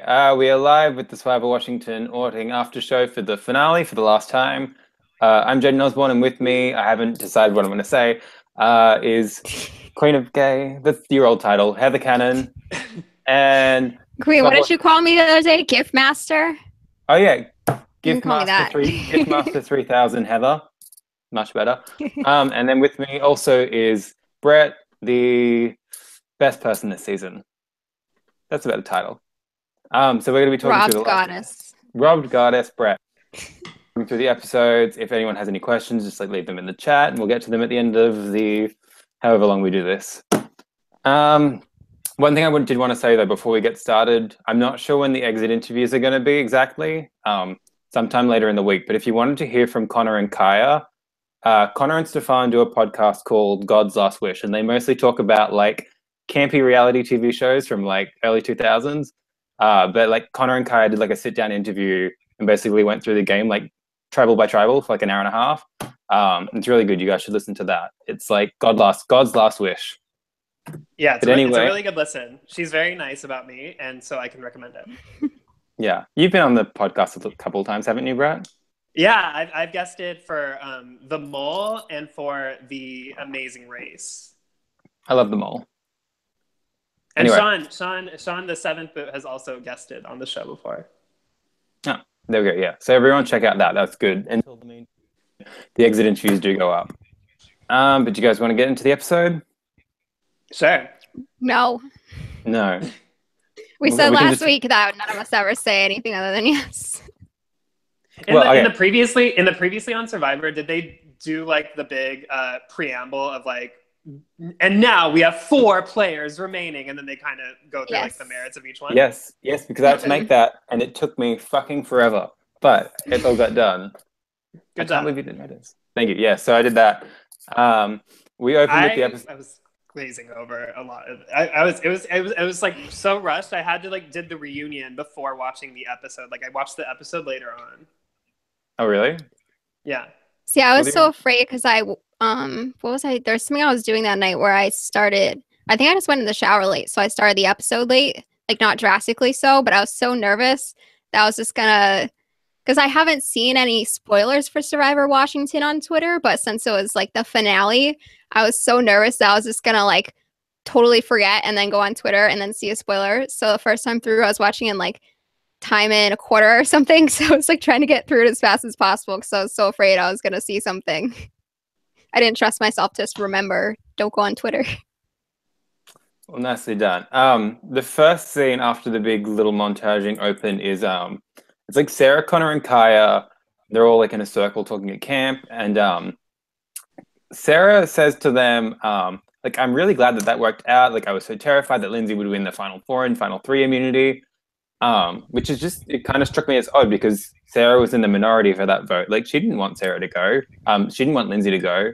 we are live with the Survivor Washington Orting after show for the finale for the last time. I'm Jaden Osborne, and with me, I haven't decided what I'm going to say, is Queen of Gay, the year-old title, Heather Cannon, and... Queen, what did you call me the other day? Gift Master? Oh, yeah. You can call me that. Giftmaster 3000 Heather. Much better. And then with me also is Brett, the best person this season. That's about the title. So we're going to be talking through the Goddess. Robbed Goddess, Brett. Through the episodes. If anyone has any questions, just leave them in the chat, and we'll get to them at the end of the however long we do this. One thing I did want to say though before we get started, I'm not sure when the exit interviews are going to be exactly. Sometime later in the week. But if you wanted to hear from Connor and Kaya, Connor and Stefan do a podcast called God's Last Wish, and they mostly talk about like campy reality TV shows from like early 2000s. But like Connor and Kaya did like a sit-down interview and basically went through the game like tribal by tribal for like an hour and a half. It's really good. You guys should listen to that. It's like God's Last Wish. Yeah, it's a really good listen. She's very nice about me, and so I can recommend it. Yeah, you've been on the podcast a couple of times, haven't you, Brett? Yeah, I've guested for The Mole and for The Amazing Race. I love The Mole. And anyway. Sean the Seventh Boot has also guested on the show before. Oh, there we go. Yeah, so everyone check out that. That's good. Until the exit interviews do go up. But do you guys want to get into the episode? Sure. No. We said last week that none of us ever say anything other than yes. In the previously on Survivor, did they do like the big preamble of like, and now we have 4 players remaining, and then they kind of go through like the merits of each one? Yes, because I had to make that, and it took me fucking forever, but it all got done. Good job. I can't believe you didn't notice. Thank you. Yeah, so I did that. We opened with the episode. I was glazing over a lot. It was like so rushed. I had to like did the reunion before watching the episode. Like I watched the episode later on. Oh really? Yeah. See, I was so afraid because there's something I was doing that night where I think I just went in the shower late, so I started the episode late, like not drastically so, but I was so nervous that I was just gonna, because I haven't seen any spoilers for Survivor Washington on Twitter, but since it was like the finale, I was so nervous that I was just gonna like totally forget and then go on Twitter and then see a spoiler. So the first time through, I was watching in like time in a quarter or something. So I was like trying to get through it as fast as possible because I was so afraid I was gonna see something. I didn't trust myself to just remember, don't go on Twitter. Well, nicely done. The first scene after the big little montaging open is it's like Sarah, Connor, and Kaya. They're all like in a circle talking at camp, and Sarah says to them, like, I'm really glad that worked out. Like, I was so terrified that Lindsay would win the Final 4 and Final 3 immunity, which is just, it kind of struck me as odd because Sarah was in the minority for that vote. Like, she didn't want Sarah to go. She didn't want Lindsay to go.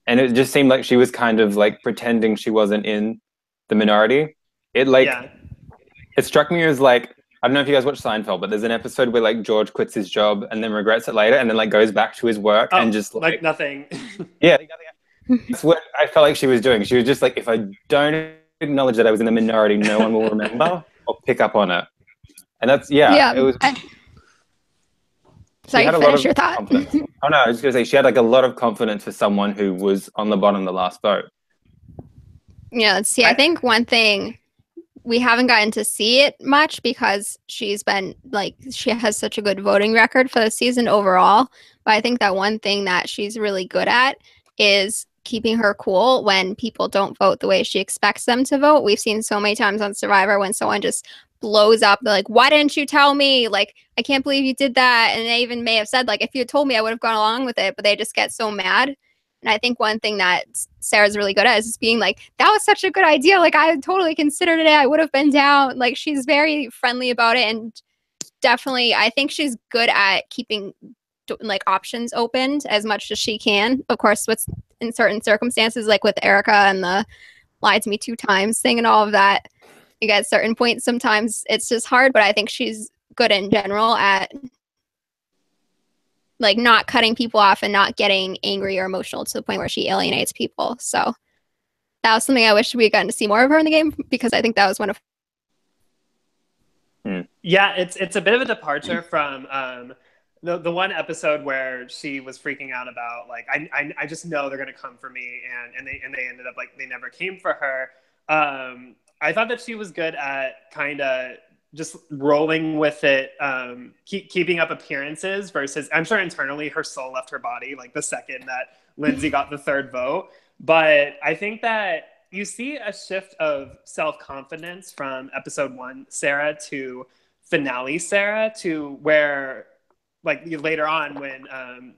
And it just seemed like she was kind of like pretending she wasn't in the minority. It struck me as like, I don't know if you guys watch Seinfeld, but there's an episode where like George quits his job and then regrets it later and then like goes back to his work and just like nothing. Yeah. That's what I felt like she was doing. She was just like, if I don't acknowledge that I was in the minority, no one will remember or pick up on it. And that's, it was... Sorry, finish your thought. Oh no, I was going to say, she had like a lot of confidence for someone who was on the bottom of the last vote. Yeah, let's see. I think one thing... we haven't gotten to see it much because she's been like, she has such a good voting record for the season overall. But I think that one thing that she's really good at is keeping her cool when people don't vote the way she expects them to vote. We've seen so many times on Survivor when someone just blows up. They're like, why didn't you tell me? Like, I can't believe you did that. And they even may have said, like, if you had told me, I would have gone along with it. But they just get so mad. And I think one thing that Sarah's really good at is being like, that was such a good idea. Like, I totally considered it. I would have been down. Like, she's very friendly about it. And definitely, I think she's good at keeping, like, options opened as much as she can. Of course, what's in certain circumstances, like with Erica and the lied to me 2 times thing and all of that, you get certain points. Sometimes it's just hard. But I think she's good in general at like not cutting people off and not getting angry or emotional to the point where she alienates people. So that was something I wish we had gotten to see more of her in the game because I think that was one of Mm. Yeah, it's a bit of a departure from the one episode where she was freaking out about like I just know they're gonna come for me, and they ended up like they never came for her. I thought that she was good at kind of just rolling with it, keeping up appearances versus I'm sure internally her soul left her body like the second that Lindsay got the third vote. But I think that you see a shift of self-confidence from episode 1 Sarah to finale Sarah, to where like later on when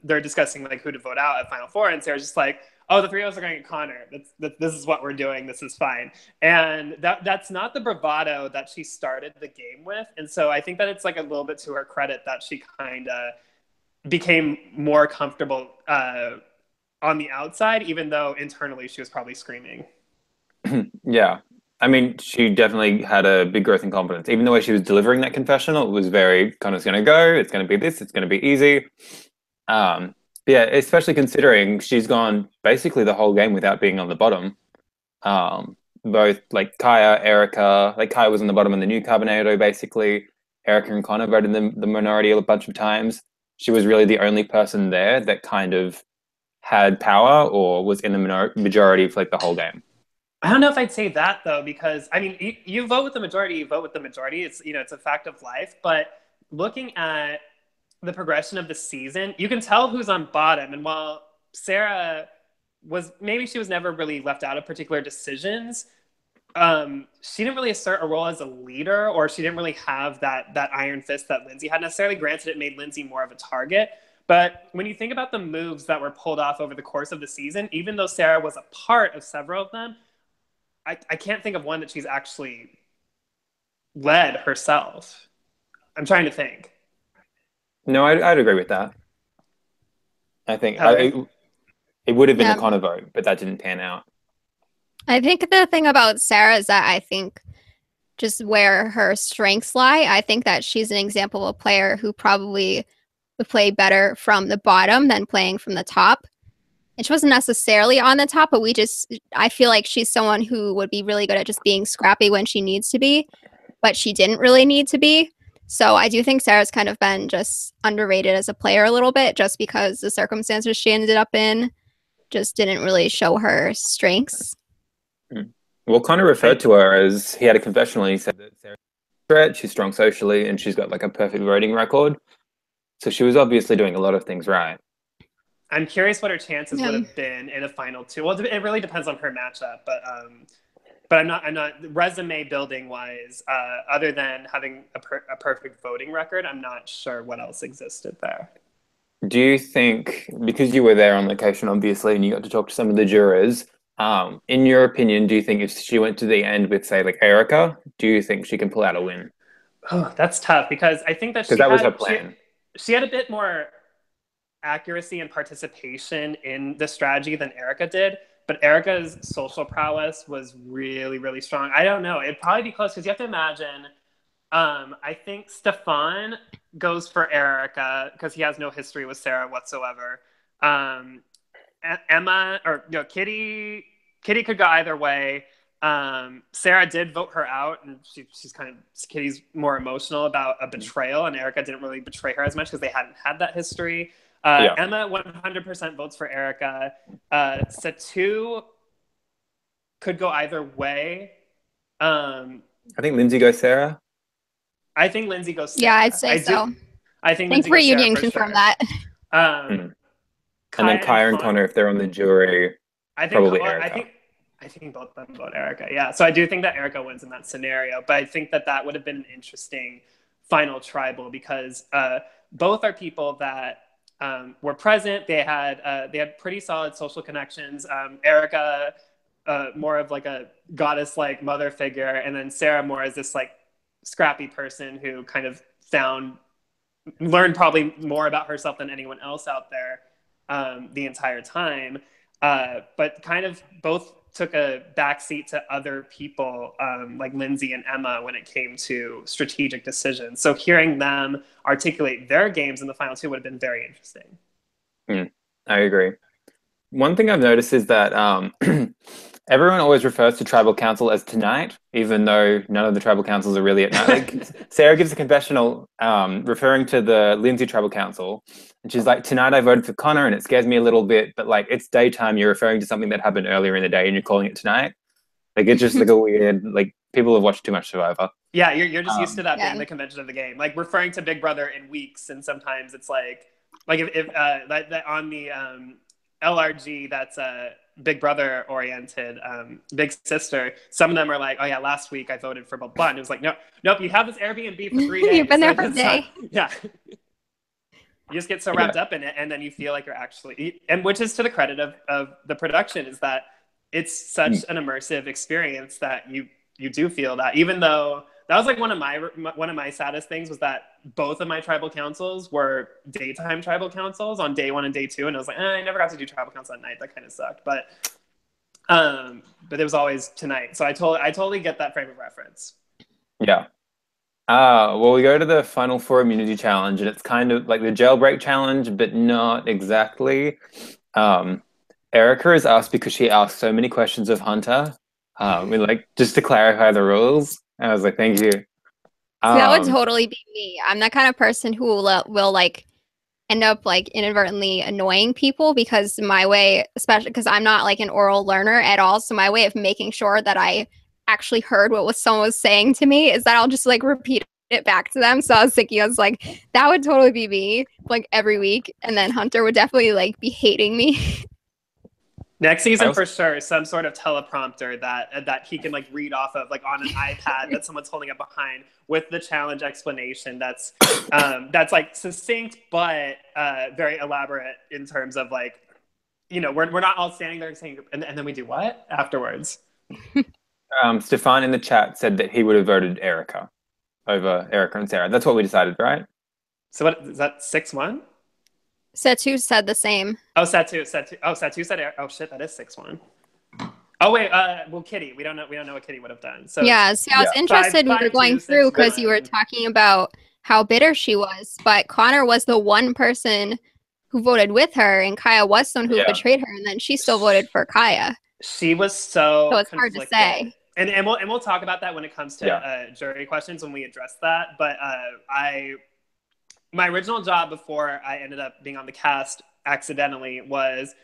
they're discussing like who to vote out at Final Four, and Sarah's just like, oh, the three of us are going to get Connor. This is what we're doing. This is fine. And that's not the bravado that she started the game with. And so I think that it's like a little bit to her credit that she kind of became more comfortable on the outside, even though internally she was probably screaming. Yeah. I mean, she definitely had a big growth in confidence. Even the way she was delivering that confessional, it was very kind of going to go, it's going to be this, it's going to be easy. Yeah, especially considering she's gone basically the whole game without being on the bottom. Both like Kaya, Erica, like Kaya was on the bottom in the new Carbonado, basically. Erica and Connor voted the minority a bunch of times. She was really the only person there that kind of had power or was in the majority for like the whole game. I don't know if I'd say that though, because I mean, you vote with the majority, you vote with the majority. It's, you know, it's a fact of life. But looking at the progression of the season, you can tell who's on bottom. And while Sarah was, maybe she was never really left out of particular decisions, she didn't really assert a role as a leader, or she didn't really have that iron fist that Lindsay had necessarily. Granted, it made Lindsay more of a target. But when you think about the moves that were pulled off over the course of the season, even though Sarah was a part of several of them, I can't think of one that she's actually led herself. I'm trying to think. No, I'd agree with that. I think it would have been the Connor vote, but that didn't pan out. I think the thing about Sarah is that I think just where her strengths lie, I think that she's an example of a player who probably would play better from the bottom than playing from the top. And she wasn't necessarily on the top, but I feel like she's someone who would be really good at just being scrappy when she needs to be, but she didn't really need to be. So I do think Sarah's kind of been just underrated as a player a little bit, just because the circumstances she ended up in just didn't really show her strengths. Well, Connor referred to her as, he had a confessional, and he said that Sarah's a threat, she's strong socially, and she's got like a perfect voting record. So she was obviously doing a lot of things right. I'm curious what her chances would have been in a final two. Well, it really depends on her matchup, but I'm not resume building wise. Other than having a perfect voting record, I'm not sure what else existed there. Do you think, because you were there on location, obviously, and you got to talk to some of the jurors, in your opinion, do you think if she went to the end with, say, like Erica, do you think she can pull out a win? Oh, that's tough, because I think that that was her plan. She had a bit more accuracy and participation in the strategy than Erica did, but Erica's social prowess was really, really strong. I don't know. It'd probably be close, because you have to imagine, I think Stefan goes for Erica because he has no history with Sarah whatsoever. Emma, or Kitty could go either way. Sarah did vote her out, and Kitty's more emotional about a betrayal, and Erica didn't really betray her as much because they hadn't had that history. Emma 100% votes for Erica. Satu could go either way. I think Lindsay goes Sarah. I think Lindsay goes Sarah. Yeah, I'd say so. I think Lindsay reunion confirm that. And then Kaya and Connor, if they're on the jury, probably Erica. I think both of them vote Erica. Yeah, so I do think that Erica wins in that scenario, but I think that would have been an interesting final tribal, because both are people that were present. They had pretty solid social connections. Erica, more of like a goddess-like mother figure, and then Sarah more as this like scrappy person who kind of learned probably more about herself than anyone else out there the entire time. But kind of both took a backseat to other people like Lindsay and Emma when it came to strategic decisions. So hearing them articulate their games in the final two would have been very interesting. I agree. One thing I've noticed is that everyone always refers to tribal council as tonight, even though none of the tribal councils are really at night. Like Sarah gives a confessional referring to the Lindsay tribal council, and she's like, "Tonight I voted for Connor, and it scares me a little bit, but like it's daytime. You're referring to something that happened earlier in the day, and you're calling it tonight. Like it's just like a weird like people have watched too much Survivor." Yeah, you're just used to that being the convention of the game, like referring to Big Brother in weeks, and sometimes it's like if that on the LRG that's Big Brother oriented, Big Sister. Some of them are like, oh yeah, last week I voted for blah blah, and it was like, nope, you have this Airbnb for 3 days. You've been there for a day. Yeah. You just get so wrapped up in it, and then you feel like you're actually, and which is to the credit of the production, is that it's such an immersive experience that you do feel that, even though that was like one of my saddest things was that both of my tribal councils were daytime tribal councils on day 1 and day 2, and I was like, I never got to do tribal council at night. That kind of sucked, but it was always tonight. So I totally get that frame of reference. Yeah. Well, we go to the final 4 immunity challenge, and it's kind of like the jailbreak challenge, but not exactly. Erica is asked because she asked so many questions of Hunter. Like just to clarify the rules. And I was like, thank you. That would totally be me. I'm that kind of person who will like end up like inadvertently annoying people, because my way, especially because I'm not like an oral learner at all, so my way of making sure that I actually heard what someone was saying to me is that I'll just like repeat it back to them. So I was thinking, I was like, that would totally be me like every week, and then Hunter would definitely like be hating me. Next season, for sure, some sort of teleprompter that he can like read off of, like on an iPad that someone's holding up behind, with the challenge explanation that's like succinct but very elaborate in terms of like, we're not all standing there and saying, and then we do what afterwards. Stefan in the chat said that he would have voted Erica over Erica and Sarah. That's what we decided, right? So what is that, 6-1? Satu said the same. Oh, Satu said, oh shit, that is 6-1 Oh wait, well, Kitty, we don't know what Kitty would have done. So yeah, see, I was interested when we were going through, because you were talking about how bitter she was, but Connor was the one person who voted with her, and Kaya was someone who betrayed her, and then she still voted for Kaya. She was so it's hard to say. And we'll talk about that when it comes to jury questions when we address that. But my original job before I ended up being on the cast accidentally was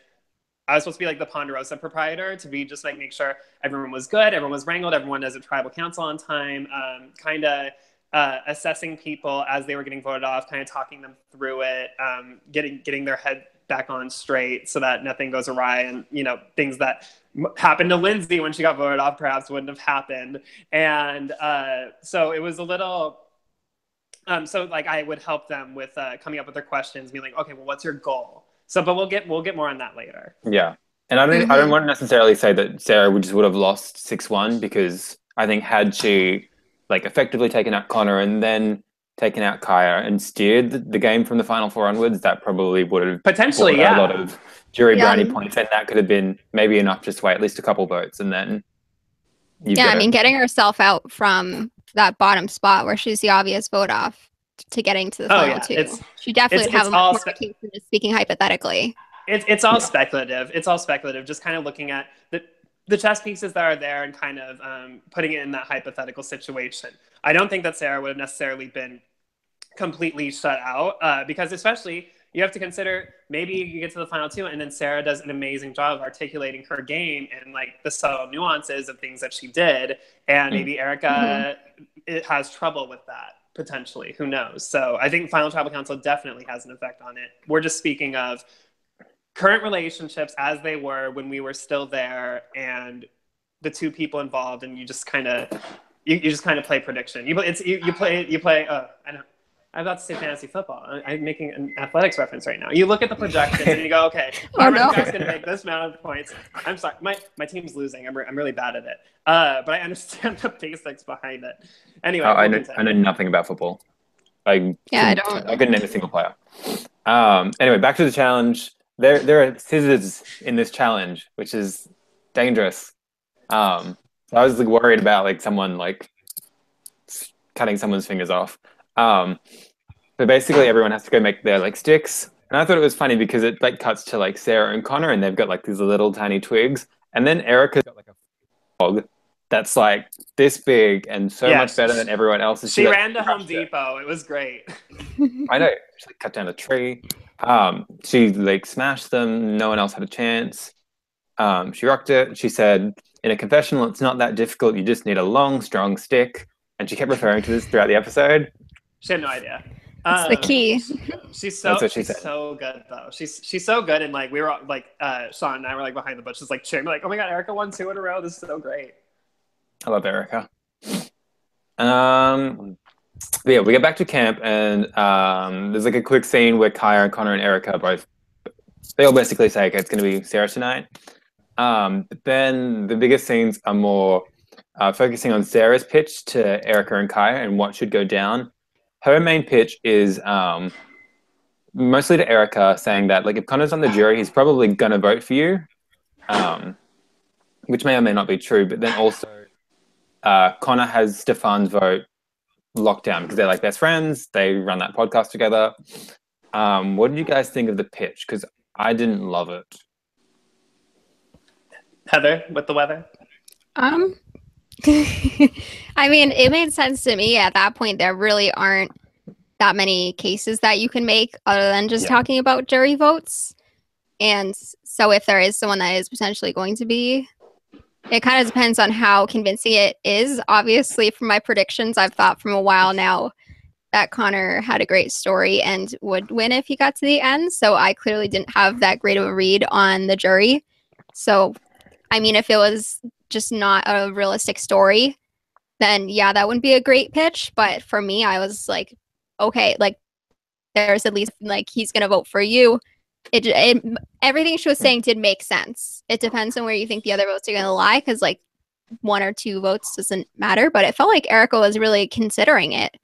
I was supposed to be like the Ponderosa proprietor, to be just like make sure everyone was good, everyone was wrangled, everyone does a tribal council on time, kind of assessing people as they were getting voted off, kind of talking them through it, getting their head back on straight so that nothing goes awry, and things that happened to Lindsay when she got voted off perhaps wouldn't have happened. And so it was a little so like I would help them with coming up with their questions, being like, okay, well, what's your goal? So, but we'll get more on that later. Yeah, and I don't want to necessarily say that Sarah would have lost 6-1, because I think had she like effectively taken out Connor and then taken out Kaya and steered the game from the final 4 onwards, that probably would have potentially a lot of jury brownie points, and that could have been maybe enough to sway at least a couple votes, and then getting herself out from that bottom spot where she's the obvious vote off to getting to the final two. She definitely would have a much more case than just speaking hypothetically. It's all speculative. It's all speculative. Just kind of looking at the chess pieces that are there and kind of putting it in that hypothetical situation. I don't think that Sarah would have necessarily been completely shut out, because especially you have to consider maybe you get to the final 2 and then Sarah does an amazing job of articulating her game and like the subtle nuances of things that she did, and maybe Erica it has trouble with that potentially. Who knows? So I think final tribal council definitely has an effect on it. We're just speaking of current relationships as they were when we were still there, and the 2 people involved, and you just kind of play prediction. You play. I know. I'm about to say fantasy football. I'm making an athletics reference right now. You look at the projections and you go, okay, our running back's going to make this amount of points. I'm sorry, my team's losing. I'm really bad at it. But I understand the basics behind it. Anyway, I know nothing about football. I couldn't name a single player. Anyway, back to the challenge. There are scissors in this challenge, which is dangerous. So I was like worried about like someone like cutting someone's fingers off. But basically everyone has to go make their like sticks, and I thought it was funny because it like cuts to like Sarah and Connor, and they've got like these little tiny twigs, And then Erica's got like a dog that's like this big and so much better than everyone else's. She ran to Home Depot. It was great. I know. She like cut down a tree. She like smashed them. No one else had a chance. She rocked it. She said, in a confessional, it's not that difficult. You just need a long, strong stick. And she kept referring to this throughout the episode. She had no idea. It's the key. She's so good though. She's so good, and like we were like Sean and I were like behind the bushes like cheering, like, oh my god, Erica won 2 in a row. This is so great. I love Erica. But yeah, we get back to camp, and there's like a quick scene where Kaya and Connor and Erica they all basically say, okay, it's going to be Sarah tonight. But then the biggest scenes are more focusing on Sarah's pitch to Erica and Kaya and what should go down. Her main pitch is mostly to Erica, saying that like if Connor's on the jury, he's probably going to vote for you, which may or may not be true. But then also Connor has Stefan's vote locked down because they're like best friends. They run that podcast together. What did you guys think of the pitch? Because I didn't love it. Heather, with the weather? I mean, it made sense to me. At that point, there really aren't that many cases that you can make other than just talking about jury votes. And so if there is someone that is potentially going to be, it kind of depends on how convincing it is. Obviously, from my predictions, I've thought from a while now that Connor had a great story and would win if he got to the end. So I clearly didn't have that great of a read on the jury. So, I mean, if it was just not a realistic story, then yeah, that wouldn't be a great pitch. But for me, I was like, okay, like there's at least like he's gonna vote for you. It everything she was saying did make sense. It depends on where you think the other votes are gonna lie, because like 1 or 2 votes doesn't matter. But it felt like Erica was really considering it.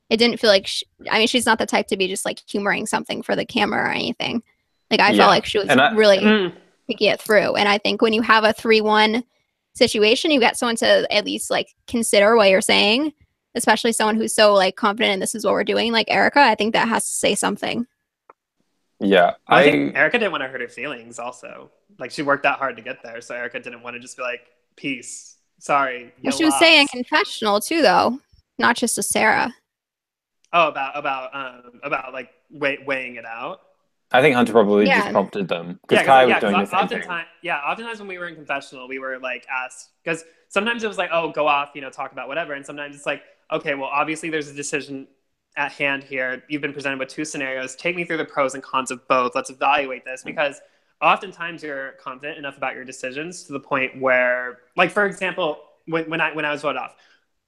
It didn't feel like I mean, she's not the type to be just like humoring something for the camera or anything. Like I felt like she was really thinking it through. And I think when you have a 3-1 situation, you get someone to at least like consider what you're saying, especially someone who's so like confident and this is what we're doing, like Erica. I think that has to say something. Yeah, I think Erica didn't want to hurt her feelings also. Like she worked that hard to get there, so Erica didn't want to just be like, peace, sorry. Well, she was saying confessional too, though, not just to Sarah. Oh, about like weighing it out. I think Hunter probably just prompted them because Kai was doing the same thing. Oftentimes when we were in confessional, we were like asked, because sometimes it was like, oh, go off, talk about whatever. And sometimes it's like, okay, well, obviously there's a decision at hand here. You've been presented with 2 scenarios. Take me through the pros and cons of both. Let's evaluate this, because oftentimes you're confident enough about your decisions to the point where, like, for example, when I was voted off,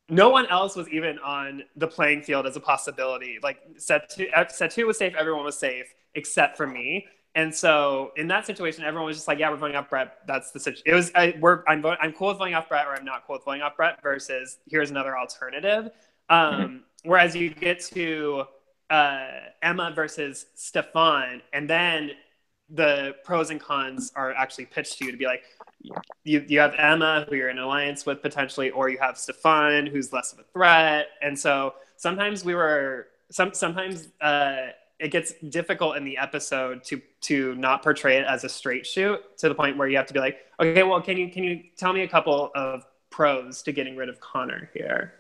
no one else was even on the playing field as a possibility. Like set two was safe, everyone was safe except for me. And so in that situation, everyone was just like, yeah, we're voting off Brett. That's the situation. It was, I'm cool with voting off Brett, or I'm not cool with voting off Brett, versus here's another alternative. Whereas you get to Emma versus Stefan, and then the pros and cons are actually pitched to you to be like, you have Emma, who you're in alliance with potentially, or you have Stefan, who's less of a threat. And so sometimes it gets difficult in the episode to not portray it as a straight shoot, to the point where you have to be like, okay, well, can you tell me a couple of pros to getting rid of Connor here,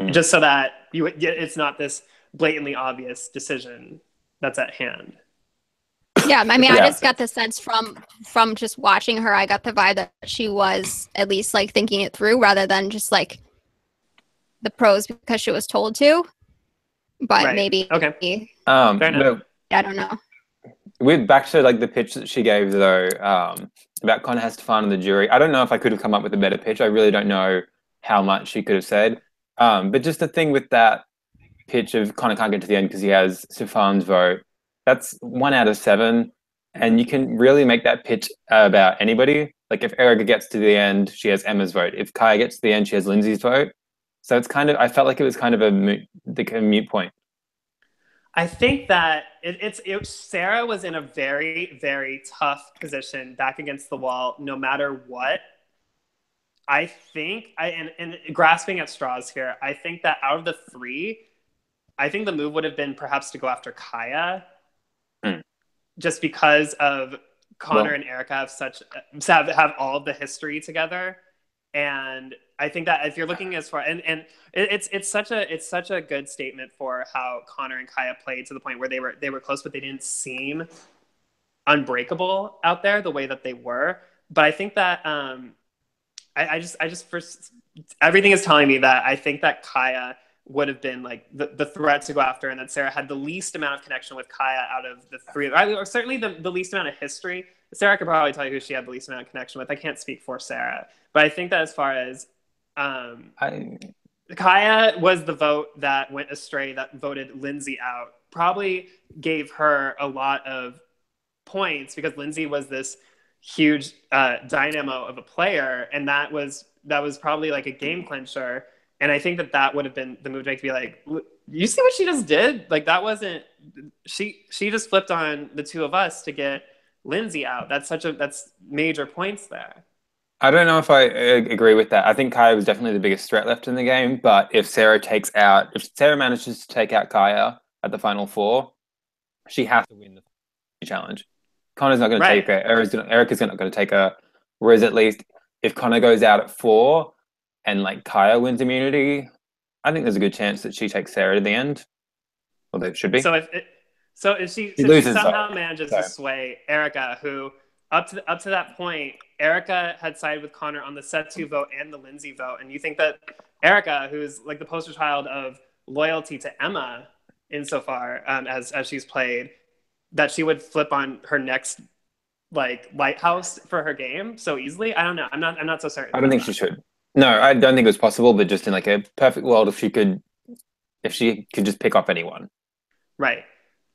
just so that it's not this blatantly obvious decision that's at hand. Yeah, I mean, I just got the sense from just watching her, I got the vibe that she was at least like thinking it through rather than just like the pros because she was told to. But maybe okay. No, I don't know. We're back to like the pitch that she gave though, about Connor has to find on the jury. I don't know if I could have come up with a better pitch. I really don't know how much she could have said. But just the thing with that pitch of Connor can't get to the end because he has Stefan's vote. That's 1 out of 7, and you can really make that pitch about anybody. Like if Erica gets to the end, she has Emma's vote. If Kaya gets to the end, she has Lindsay's vote. So it's kind of, I felt like it was kind of a moot point. I think that Sarah was in a very, very tough position, back against the wall, no matter what. I think, and grasping at straws here, I think that out of the 3, I think the move would have been perhaps to go after Kaya. Just because of Connor and Erica have all of the history together, and I think that if you're looking as far and it's such a good statement for how Connor and Kaya played to the point where they were close, but they didn't seem unbreakable out there the way that they were. But I think that I just first everything is telling me that I think that Kaya would have been like the threat to go after, and that Sarah had the least amount of connection with Kaya out of the three, or certainly the least amount of history. Sarah could probably tell you who she had the least amount of connection with. I can't speak for Sarah, but I think that as far as Kaya was the vote that went astray, that voted Lindsay out, probably gave her a lot of points because Lindsay was this huge dynamo of a player, and that was probably like a game clincher. And I think that would have been the move to make, to be like, you see what she just did? Like, that wasn't, she just flipped on the two of us to get Lindsay out. That's major points there. I don't know if I agree with that. I think Kaya was definitely the biggest threat left in the game, but if Sarah manages to take out Kaya at the final four, she has to win the challenge. Connor's not going to take her. Erica's not going to take her. Whereas at least if Connor goes out at 4 and like Kaya wins immunity, I think there's a good chance that she takes Sarah to the end. Well, there should be. So if she somehow manages to sway Erica, who up to that point, Erica had sided with Connor on the set 2 vote and the Lindsay vote, and you think that Erica, who's like the poster child of loyalty to Emma insofar as she's played, that she would flip on her next like lighthouse for her game so easily? I don't know. I'm not so certain. I don't think she should. No, I don't think it was possible. But just in like a perfect world, if she could just pick up anyone, right?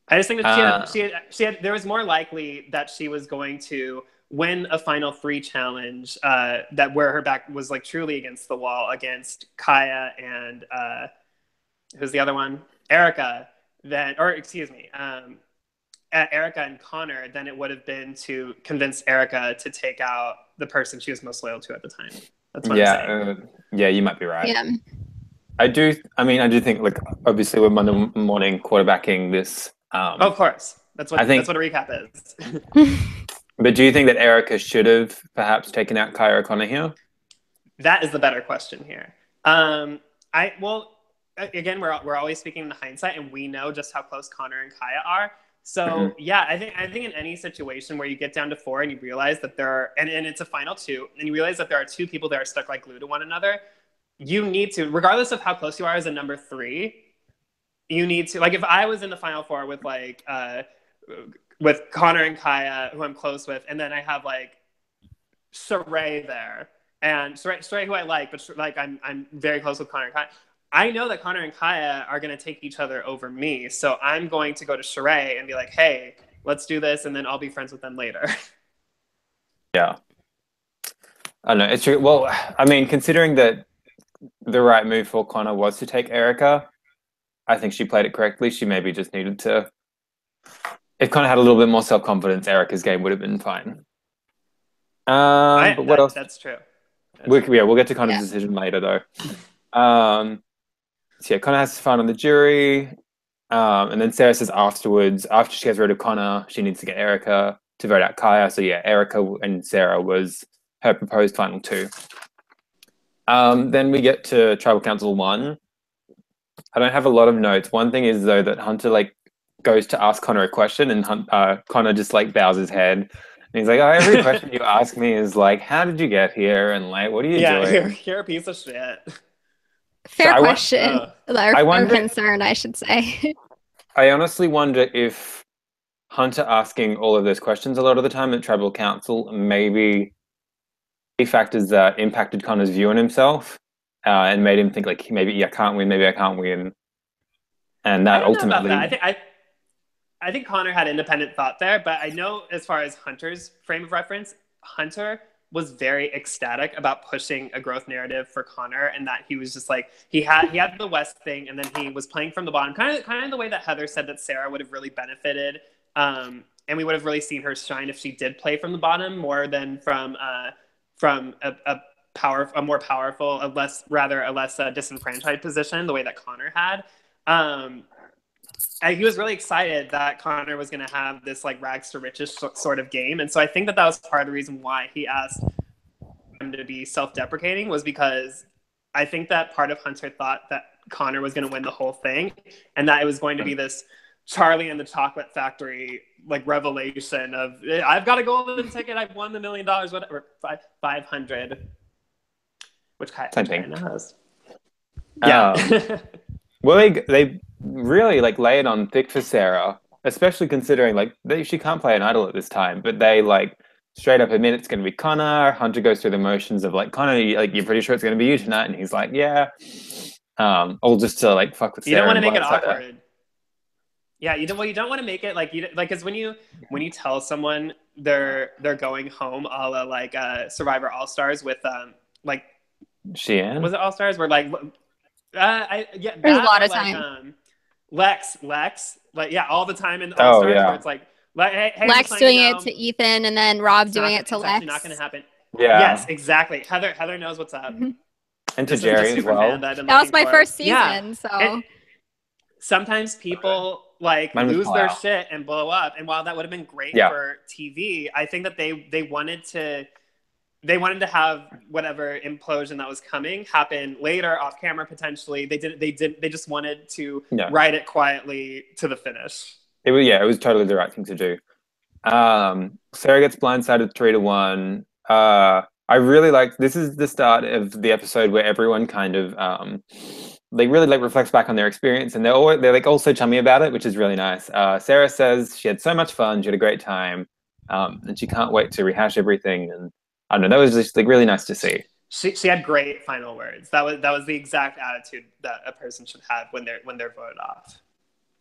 I just think that she had. There was more likely that she was going to win a final 3 challenge that where her back was like truly against the wall against Kaya and who's the other one? Erica. Erica and Connor, then it would have been to convince Erica to take out the person she was most loyal to at the time. That's what I'm saying. Yeah, you might be right. Yeah. I do think, like, obviously we're Monday morning quarterbacking this. Of course. That's what a recap is. But do you think that Erica should have perhaps taken out Kaya or Connor here? That is the better question here. Again, we're always speaking in hindsight, and we know just how close Connor and Kaya are. So yeah, I think in any situation where you get down to 4 and you realize that there are, and it's a final 2, and you realize that there are 2 people that are stuck like glue to one another, you need to, regardless of how close you are as a number 3, you need to, like, if I was in the final 4 with like with Connor and Kaya, who I'm close with, and then I have like Sheree there, and Sheree who I like, but like I'm very close with Connor and Kaya. I know that Connor and Kaya are going to take each other over me. So I'm going to go to Sheree and be like, hey, let's do this. And then I'll be friends with them later. Yeah. I don't know. It's true. Well, I mean, considering that the right move for Connor was to take Erica, I think she played it correctly. She maybe just needed to... If Connor had a little bit more self-confidence, Erica's game would have been fine. But what else? That's true. We'll get to Connor's decision later, though. So yeah, Connor has fun on the jury. And then Sarah says afterwards, after she gets rid of Connor, she needs to get Erica to vote out Kaya. So yeah, Erica and Sarah was her proposed final 2. Then we get to Tribal Council 1. I don't have a lot of notes. One thing is, though, that Hunter like goes to ask Connor a question, and Connor just like bows his head. And he's like, oh, every question you ask me is like, how did you get here? And like, what are you doing? Yeah, you're a piece of shit. Fair question. Or concern, I should say. I honestly wonder if Hunter asking all of those questions a lot of the time at Tribal Council maybe factors that impacted Connor's view on himself and made him think like, maybe I can't win, maybe I can't win. And that ultimately... I think Connor had independent thought there, but I know as far as Hunter's frame of reference, Hunter was very ecstatic about pushing a growth narrative for Connor, and that he was just like, he had the West thing, and then he was playing from the bottom, kind of the way that Heather said that Sarah would have really benefited, and we would have really seen her shine if she did play from the bottom more than from a more powerful, a less disenfranchised position, the way that Connor had. he was really excited that Connor was going to have this like rags to riches sort of game. And so I think that was part of the reason why he asked him to be self-deprecating, was because I think that part of Hunter thought that Connor was going to win the whole thing, and that it was going to be this Charlie and the Chocolate Factory like revelation of, I've got a golden ticket, I've won the $1 million, whatever, 500, which China has. Yeah. Well, they really like lay it on thick for Sarah, especially considering like she can't play an idol at this time, but they like straight up admit it's going to be Connor. Hunter goes through the motions of like, Connor, you're pretty sure it's going to be you tonight, and he's like, yeah. All just to like fuck with Sarah. You don't want to make it awkward. Yeah, you don't want to make it like because when you tell someone they're going home, a la like Survivor All Stars with like Sheehan, was it All Stars? Where like there's a lot of like, time. Lex, like all the time in All Stars, where it's like hey, Lex doing it to Ethan, and then Rob doing it to Lex. It's not going to happen. Yeah. Yes, exactly. Heather knows what's up. Mm-hmm. And to Jerry as well. That was my first season, so. And sometimes people like lose their shit and blow up, and while that would have been great for TV, I think that they wanted to have whatever implosion that was coming happen later off camera potentially. They just wanted to ride it quietly to the finish. It was totally the right thing to do. Sarah gets blindsided 3-1. I really like, this is the start of the episode where everyone kind of they really like reflects back on their experience, and they're like also chummy about it, which is really nice. Sarah says she had so much fun, she had a great time, and she can't wait to rehash everything. And I don't know, that was just like really nice to see. She had great final words. That was the exact attitude that a person should have when they're voted off.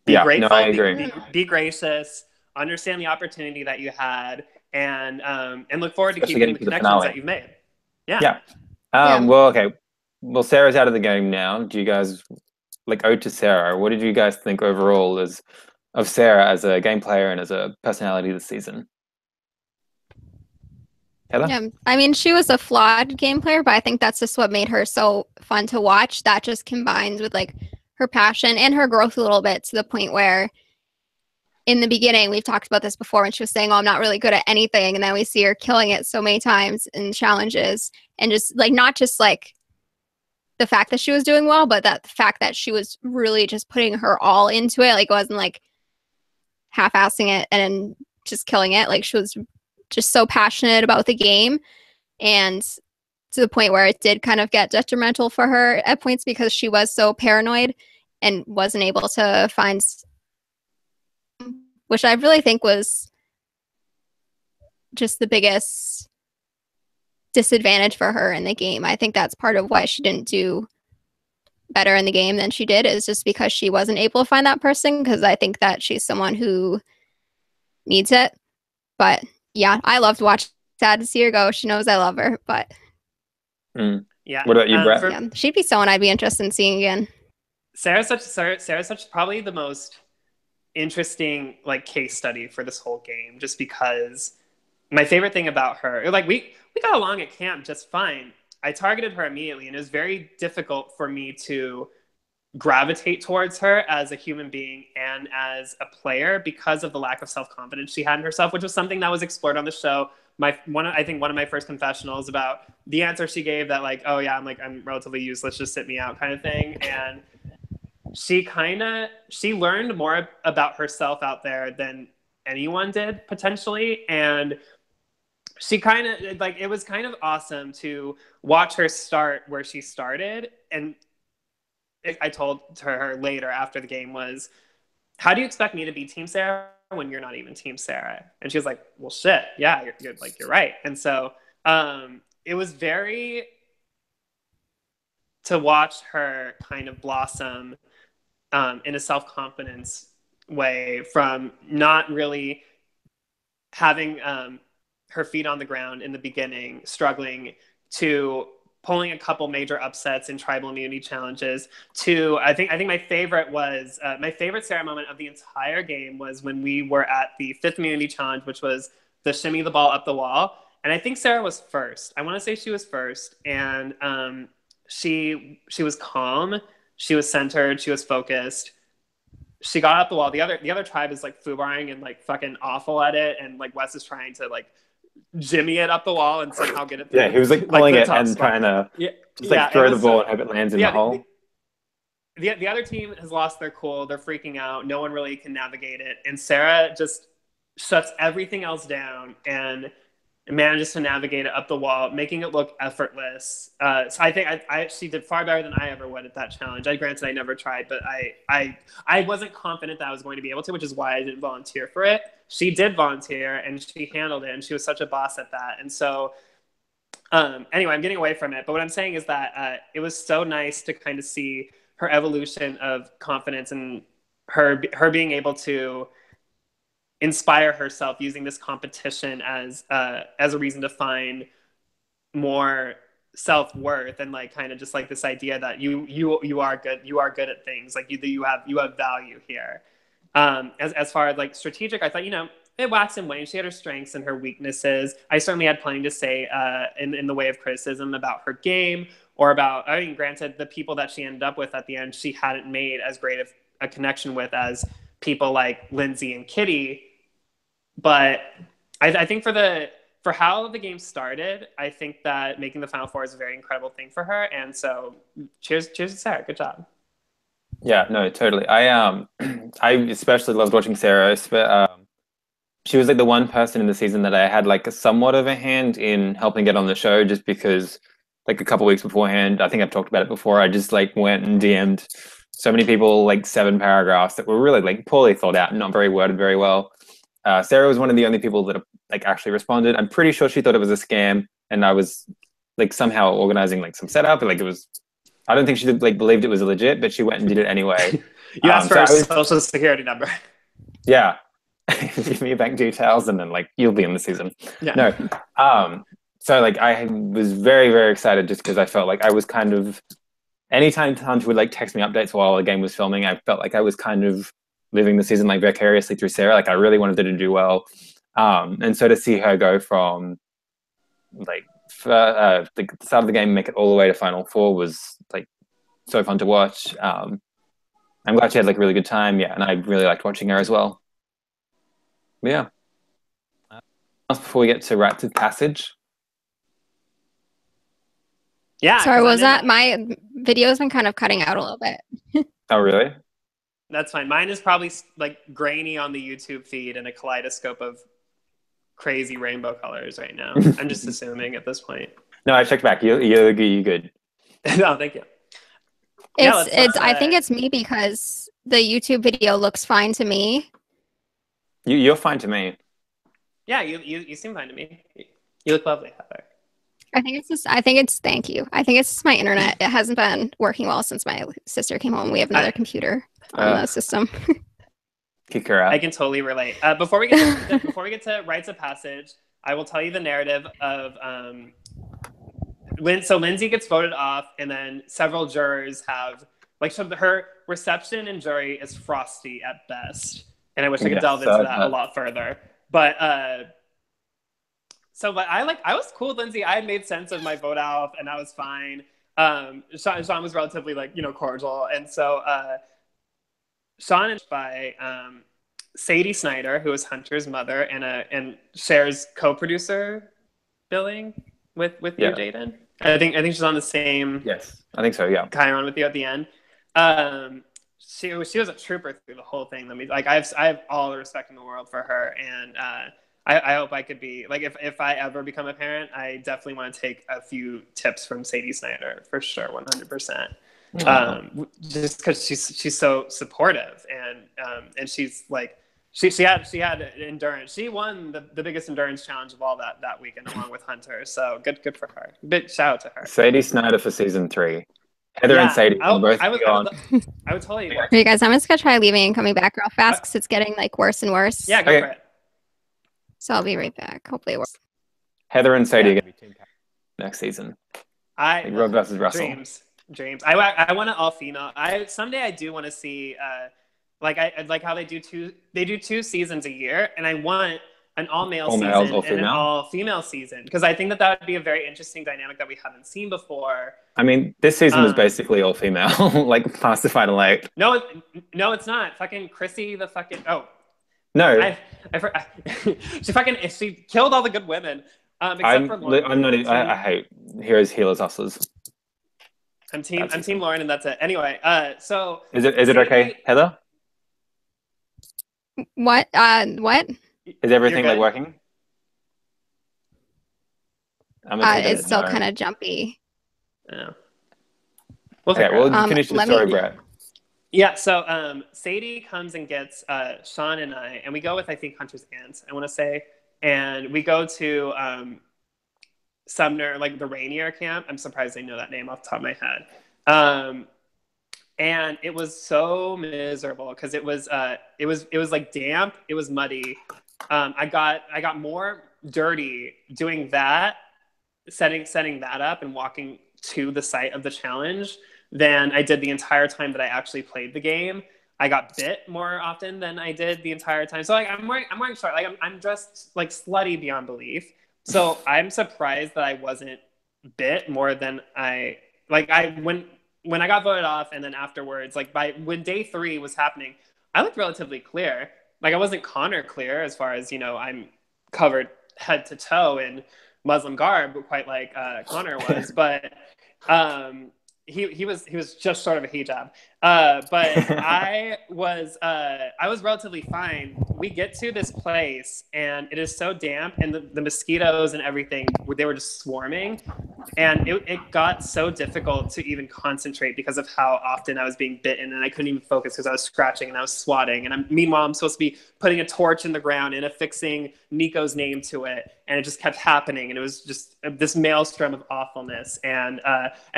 Be grateful. No, I agree. Be gracious. Understand the opportunity that you had, and look forward to keeping the connections that you've made. Yeah. Well, okay. Well, Sarah's out of the game now. Do you guys like ode to Sarah? What did you guys think overall of Sarah as a game player and as a personality this season? Heather? Yeah, I mean, she was a flawed game player, but I think that's just what made her so fun to watch. That just combines with like her passion and her growth a little bit, to the point where in the beginning, we've talked about this before, when she was saying, oh, I'm not really good at anything. And then we see her killing it so many times in challenges, and just like, not just like the fact that she was doing well, but that the fact that she was really just putting her all into it. Like, it wasn't like half-assing it and just killing it. Like, she was just so passionate about the game, and to the point where it did kind of get detrimental for her at points, because she was so paranoid and wasn't able to find, which I really think was just the biggest disadvantage for her in the game. I think that's part of why she didn't do better in the game than she did, is just because she wasn't able to find that person, because I think that she's someone who needs it. But yeah, I loved watching. Sad to see her go. She knows I love her, but yeah. What about you, Brett? She'd be someone I'd be interested in seeing again. Sarah's such probably the most interesting like case study for this whole game, just because my favorite thing about her, like we got along at camp just fine. I targeted her immediately, and it was very difficult for me to gravitate towards her as a human being and as a player, because of the lack of self-confidence she had in herself, which was something that was explored on the show. I think one of my first confessionals about the answer she gave, that like, oh yeah, I'm relatively useless, just sit me out kind of thing. And she learned more about herself out there than anyone did potentially. And she kind of like, it was kind of awesome to watch her start where she started. And I told her later after the game was, how do you expect me to be Team Sarah when you're not even Team Sarah? And she was like, well, shit. Yeah, you're right. And so it was very to watch her kind of blossom in a self-confidence way, from not really having her feet on the ground in the beginning, struggling, to pulling a couple major upsets in tribal immunity challenges, to I think my favorite was my favorite Sarah moment of the entire game was when we were at the 5th immunity challenge, which was the shimmy the ball up the wall. And I think Sarah was first. I want to say she was first. And she was calm. She was centered. She was focused. she got up the wall. The other tribe is like foobarring and like fucking awful at it, and like Wes is trying to like jimmy it up the wall and somehow get it through. Yeah, he was like pulling it and spot. trying to Yeah, just like throw the ball and hope it lands in the hole. The other team has lost their cool. They're freaking out. No one really can navigate it. And Sarah just shuts everything else down and manages to navigate it up the wall, making it look effortless. So I think she did far better than I ever would at that challenge. Granted, I never tried, but I wasn't confident that I was going to be able to, which is why I didn't volunteer for it. She did volunteer, and she handled it, and she was such a boss at that. And so anyway, I'm getting away from it. But what I'm saying is that it was so nice to kind of see her evolution of confidence and her being able to inspire herself using this competition as a reason to find more self-worth, and like kind of just like this idea that you are good at things, like you have value here. As far as like strategic, I thought, it waxed and waned. She had her strengths and her weaknesses. I certainly had plenty to say in the way of criticism about her game, or about, I mean, granted, the people that she ended up with at the end, she hadn't made as great of a connection with as people like Lindsay and Kitty. But I think for how the game started, I think that making the Final Four is a very incredible thing for her. And so cheers to Sarah. Good job. Yeah, no, totally. I especially loved watching Sarah. She was like the one person in the season that I had like a somewhat of a hand in helping get on the show, just because like a couple weeks beforehand, I think I've talked about it before, I just like went and DM'd so many people, like 7 paragraphs that were really like poorly thought out and not very worded very well. Sarah was one of the only people that like actually responded. I'm pretty sure she thought it was a scam, and I was like somehow organizing like some setup. Like it was, I don't think she like believed it was legit, but she went and did it anyway. You asked for a social security number. Yeah. Give me your bank details and then like you'll be in the season. Yeah. No. So like I was very, very excited, just because I felt like I was kind of, anytime Hunter would like text me updates while the game was filming, I felt like I was kind of living the season like vicariously through Sarah. Like I really wanted her to do well. And so to see her go from like the start of the game, make it all the way to Final Four was like so fun to watch. I'm glad she had like a really good time. Yeah. And I really liked watching her as well. But yeah. Before we get to Rites of Passage. Yeah. Sorry, was that my video's been kind of cutting out a little bit. Oh, really? That's fine. Mine is probably like grainy on the YouTube feed and a kaleidoscope of crazy rainbow colors right now. I'm just assuming at this point. No, I checked back. You're good. No, thank you. I think it's me, because the YouTube video looks fine to me. You're fine to me. Yeah, you seem fine to me. You look lovely, Heather. Thank you. I think it's just my internet. It hasn't been working well since my sister came home. We have another computer on the system. Kick her out. I can totally relate. Before we get to Rites of Passage, I will tell you the narrative of so Lindsay gets voted off, and then several jurors have her reception in jury is frosty at best. And I wish I could delve into that a lot further. But I was cool with Lindsay. I had made sense of my vote off, and I was fine. Sean was relatively cordial, and so Sean is by Sadie Snyder, who is Hunter's mother and shares co-producer billing with you, Jaden. I think she's on the same. Yes, I think so. Yeah, Chiron with you at the end. She was a trooper through the whole thing. I have all the respect in the world for her, and I hope I could be if I ever become a parent, I definitely want to take a few tips from Sadie Snyder for sure, 100%. Just because she's so supportive, and she's she had endurance. She won the biggest endurance challenge of all that weekend along with Hunter. So good for her. Big shout out to her. Sadie Snyder for season 3. Heather and Sadie I would totally. Hey guys, I'm just gonna try leaving and coming back real fast because it's getting worse and worse. Yeah, go for it. So I'll be right back. Hopefully it works. Heather and Sadie are gonna be team next season. Rob versus Russell. Dreams. I want an all female. Someday I do want to see I like how they do 2 seasons a year, and I want an all-male All males, season all and an female. all-female season, because I think that would be a very interesting dynamic that we haven't seen before. I mean, this season was basically all female, like past the final 8. No, it's not. Fucking Chrissy, the fucking no, she killed all the good women. Except for Lauren. I hate heroes, healers, hustlers. I'm team Lauren, and that's it. Anyway, so is it okay, Heather? What? What? Is everything like working? It's still kind of jumpy. Yeah. Well, finish the story, Brett. Yeah, so Sadie comes and gets Sean and I, and we go with, I think, Hunter's aunt, I want to say. And we go to Sumner, like the Rainier camp. I'm surprised I know that name off the top of my head. And it was so miserable because it was like damp, it was muddy. I got more dirty doing that, setting that up and walking to the site of the challenge than I did the entire time that I actually played the game. I got bit more often than I did the entire time. So like I'm wearing short, like I'm dressed like slutty beyond belief. So I'm surprised that I wasn't bit more than when I got voted off, and then afterwards, like when day 3 was happening, I looked relatively clear. Like I wasn't Connor clear as far as, I'm covered head to toe in Muslim garb, quite like Connor was, but he was just sort of a hijab. But I was relatively fine. We get to this place and it is so damp, and the mosquitoes and everything, they were just swarming, and it got so difficult to even concentrate because of how often I was being bitten, and I couldn't even focus because I was scratching and I was swatting, and meanwhile I'm supposed to be putting a torch in the ground and affixing Nico's name to it, and it just kept happening, and it was just this maelstrom of awfulness, and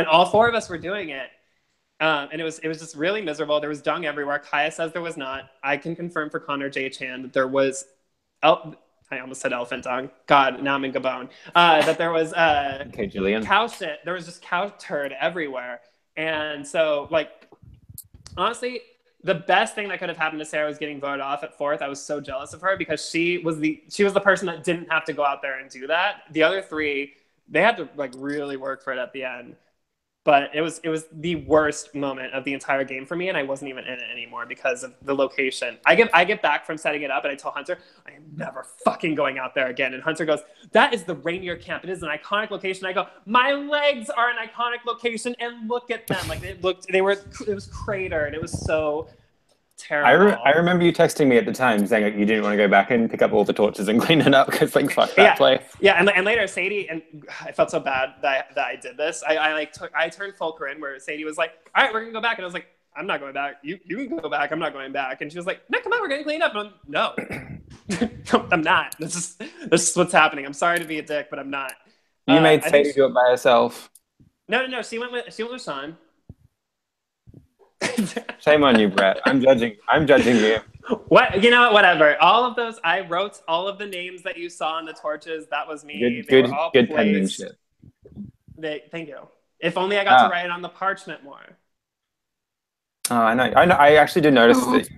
all 4 of us were doing it. And it was just really miserable. There was dung everywhere. Kaya says there was not. I can confirm for Connor J. Chan that there was I almost said elephant dung. God, now I'm in Gabon. That there was okay, Jillian. Cow shit. There was just cow turd everywhere. And so, like, honestly, the best thing that could have happened to Sarah was getting voted off at 4th. I was so jealous of her because she was the person that didn't have to go out there and do that. The other 3, they had to like really work for it at the end. But it was the worst moment of the entire game for me, and I wasn't even in it anymore because of the location. I get back from setting it up, and I tell Hunter, I am never fucking going out there again. And Hunter goes, that is the Rainier camp. It is an iconic location. I go, my legs are an iconic location, and look at them. Like it was cratered. It was so terrible. I remember you texting me at the time saying like, you didn't want to go back and pick up all the torches and clean it up because like fuck that place. Yeah, and later Sadie, and I felt so bad that I did this. I turned full Corinne where Sadie was like, all right, we're gonna go back, and I was like, I'm not going back. You can go back. I'm not going back. And she was like, no, come on, we're gonna clean up. And I'm no, I'm not. This is what's happening. I'm sorry to be a dick, but I'm not. You made Sadie do it by herself. No. She went with Sean. Shame on you, Brett. I'm judging you. What? Whatever. All of those, I wrote all of the names that you saw on the torches. That was me. Good penmanship. Thank you. If only I got to write it on the parchment more. Oh, I know. I actually do notice that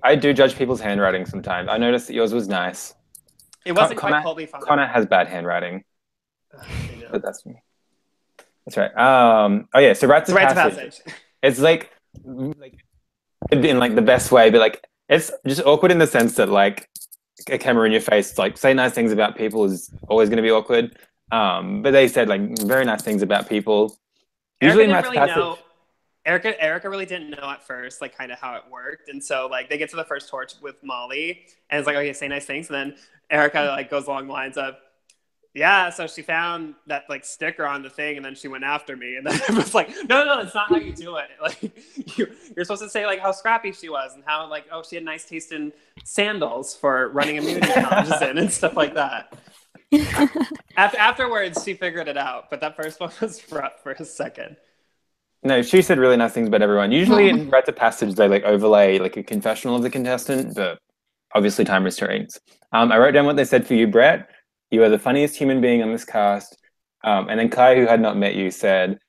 I do judge people's handwriting sometimes. I noticed that yours was nice. It wasn't quite coldly fun. Connor has bad handwriting. But that's me. That's right. Oh yeah. So Rites of Passage. It's like in like the best way, but like it's just awkward in the sense that like a camera in your face, like say nice things about people is always going to be awkward. But they said like very nice things about people. Usually in Rites of Passage. Erica really didn't know at first, like kind of how it worked, and so like they get to the first torch with Molly, and it's like, okay, say nice things, and then Erica like goes along the lines of, yeah, so she found that like sticker on the thing, and then she went after me, and then it was like, no, it's not how you do it. Like you're supposed to say like how scrappy she was, and how like she had nice taste in sandals for running immunity challenges in and stuff like that. Afterwards, she figured it out, but that first one was rough for a second. No, she said really nice things about everyone. Usually in Rites of Passage, they like overlay like a confessional of the contestant, but obviously time restraints. I wrote down what they said for you, Brett. You are the funniest human being on this cast. And then Kai, who had not met you, said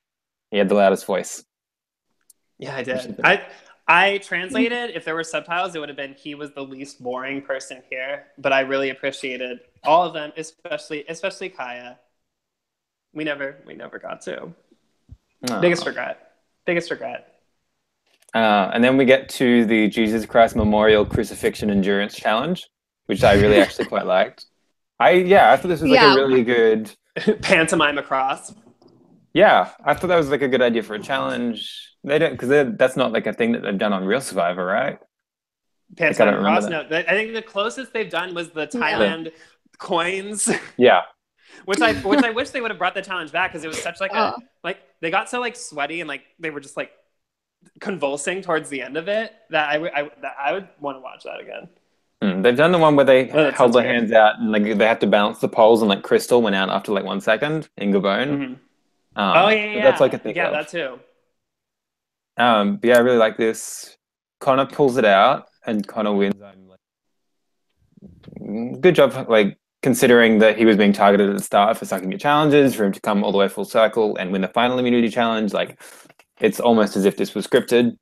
he had the loudest voice. Yeah, I did. I translated, if there were subtitles, it would have been he was the least boring person here. But I really appreciated all of them, especially Kaya. We never got to. Oh. Biggest regret. And then we get to the Jesus Christ Memorial Crucifixion Endurance Challenge, which I really actually quite liked. I thought this was like a really good pantomime across. Yeah, I thought that was like a good idea for a challenge. They don't, because that's not like a thing that they've done on Real Survivor, right? Pantomime across. No, I think the closest they've done was the Thailand coins. Yeah. which I wish they would have brought the challenge back, because it was such like they got so like sweaty and like they were just like convulsing towards the end of it that I would want to watch that again. They've done the one where they held their hands out and like they had to balance the poles, and like Crystal went out after like 1 second in Gabon. Mm-hmm. That's like a thing. Yeah, that too. But yeah, I really like this. Connor pulls it out, and Connor wins. I'm like, good job, like considering that he was being targeted at the start for sucking at challenges, for him to come all the way full circle and win the final immunity challenge. Like, it's almost as if this was scripted.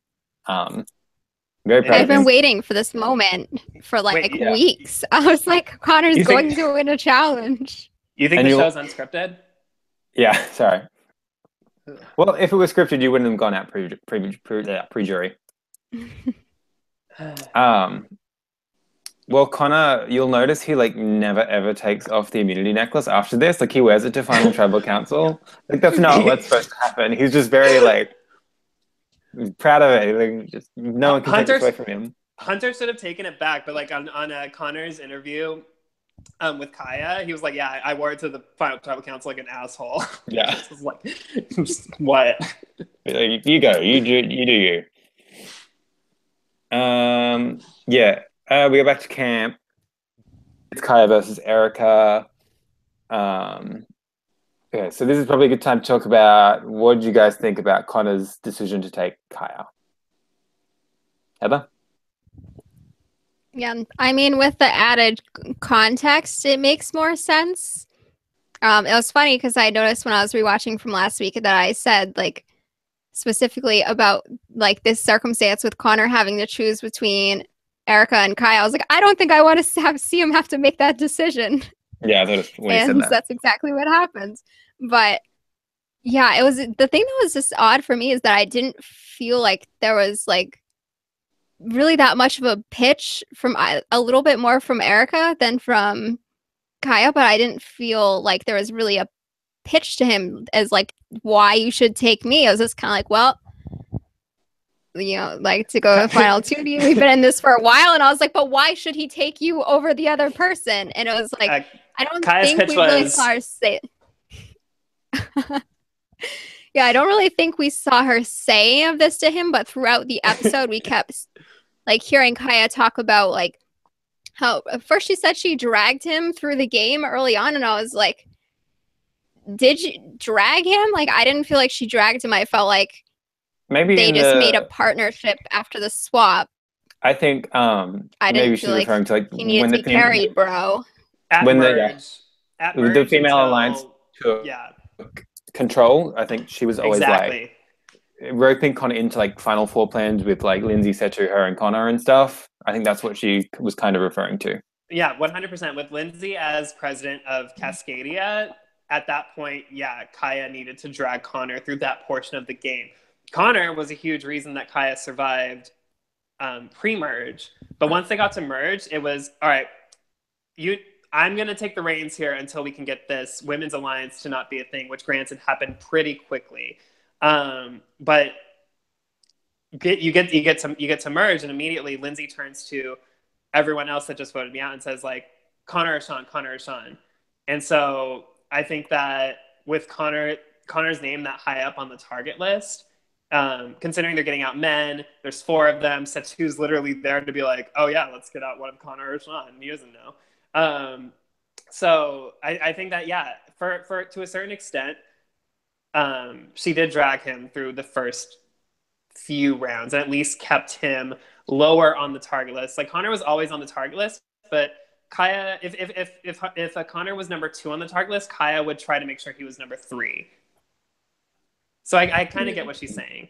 Very proud. I've been waiting for this moment for like weeks. I was like, Connor's going to win a challenge. You think the show's unscripted? Yeah, sorry. Well, if it was scripted, you wouldn't have gone out pre-jury. Well, Connor, you'll notice he like never ever takes off the immunity necklace after this. Like he wears it to final tribal council. Like that's not what's supposed to happen. He's just very like proud of it. Like just no one can take it away from him. Hunter should have taken it back, but like on Connor's interview with Kaya, he was like, "Yeah, I wore it to the final tribal council like an asshole." Yeah, it was like, what? You go, you do you. Yeah. We go back to camp. It's Kaya versus Erica. Okay, so this is probably a good time to talk about what did you guys think about Connor's decision to take Kaya? Heather? Yeah, I mean, with the added context, it makes more sense. It was funny because I noticed when I was rewatching from last week that I said, like, specifically about, like, this circumstance with Connor having to choose between Erica and Kaya. I was like, I don't think I want to see him have to make that decision. Yeah, that was when he said that. That's exactly what happens. But, yeah, it was the thing that was just odd for me is that I didn't feel like there was, like, really that much of a pitch from a little bit more from Erica than from Kaya, but I didn't feel like there was really a pitch to him as like why you should take me. I was just kind of like, well, you know, like to go to final 2D, we've been in this for a while, and I was like, but why should he take you over the other person? And it was like, I don't think we really saw her say it. Yeah, I don't really think we saw her say any of this to him, but throughout the episode, we kept like hearing Kaya talk about like how first she said she dragged him through the game early on, and I was like, did you drag him? Like, I didn't feel like she dragged him. I felt like maybe they just made a partnership after the swap. I think maybe she's referring to like he needed to be carried, bro. When the female alliance took control, I think she was always like roping Connor into like final four plans with like Lindsay, Setu, her, and Connor and stuff. I think that's what she was kind of referring to. Yeah, 100%. With Lindsay as president of Cascadia, at that point, Kaya needed to drag Connor through that portion of the game. Connor was a huge reason that Kaya survived pre-merge. But once they got to merge, it was, all right, I'm going to take the reins here until we can get this women's alliance to not be a thing, which granted happened pretty quickly. But you get to merge, and immediately Lindsay turns to everyone else that just voted me out and says like, Connor or Sean. And so I think that with Connor's name that high up on the target list, considering they're getting out men, there's 4 of them. Setu's literally there to be like, oh yeah, let's get out one of Connor or Sean. He doesn't know. So I think that for to a certain extent, she did drag him through the first few rounds and at least kept him lower on the target list. Like Connor was always on the target list, but Kaya, if Connor was number 2 on the target list, Kaya would try to make sure he was number 3. So I kind of get what she's saying.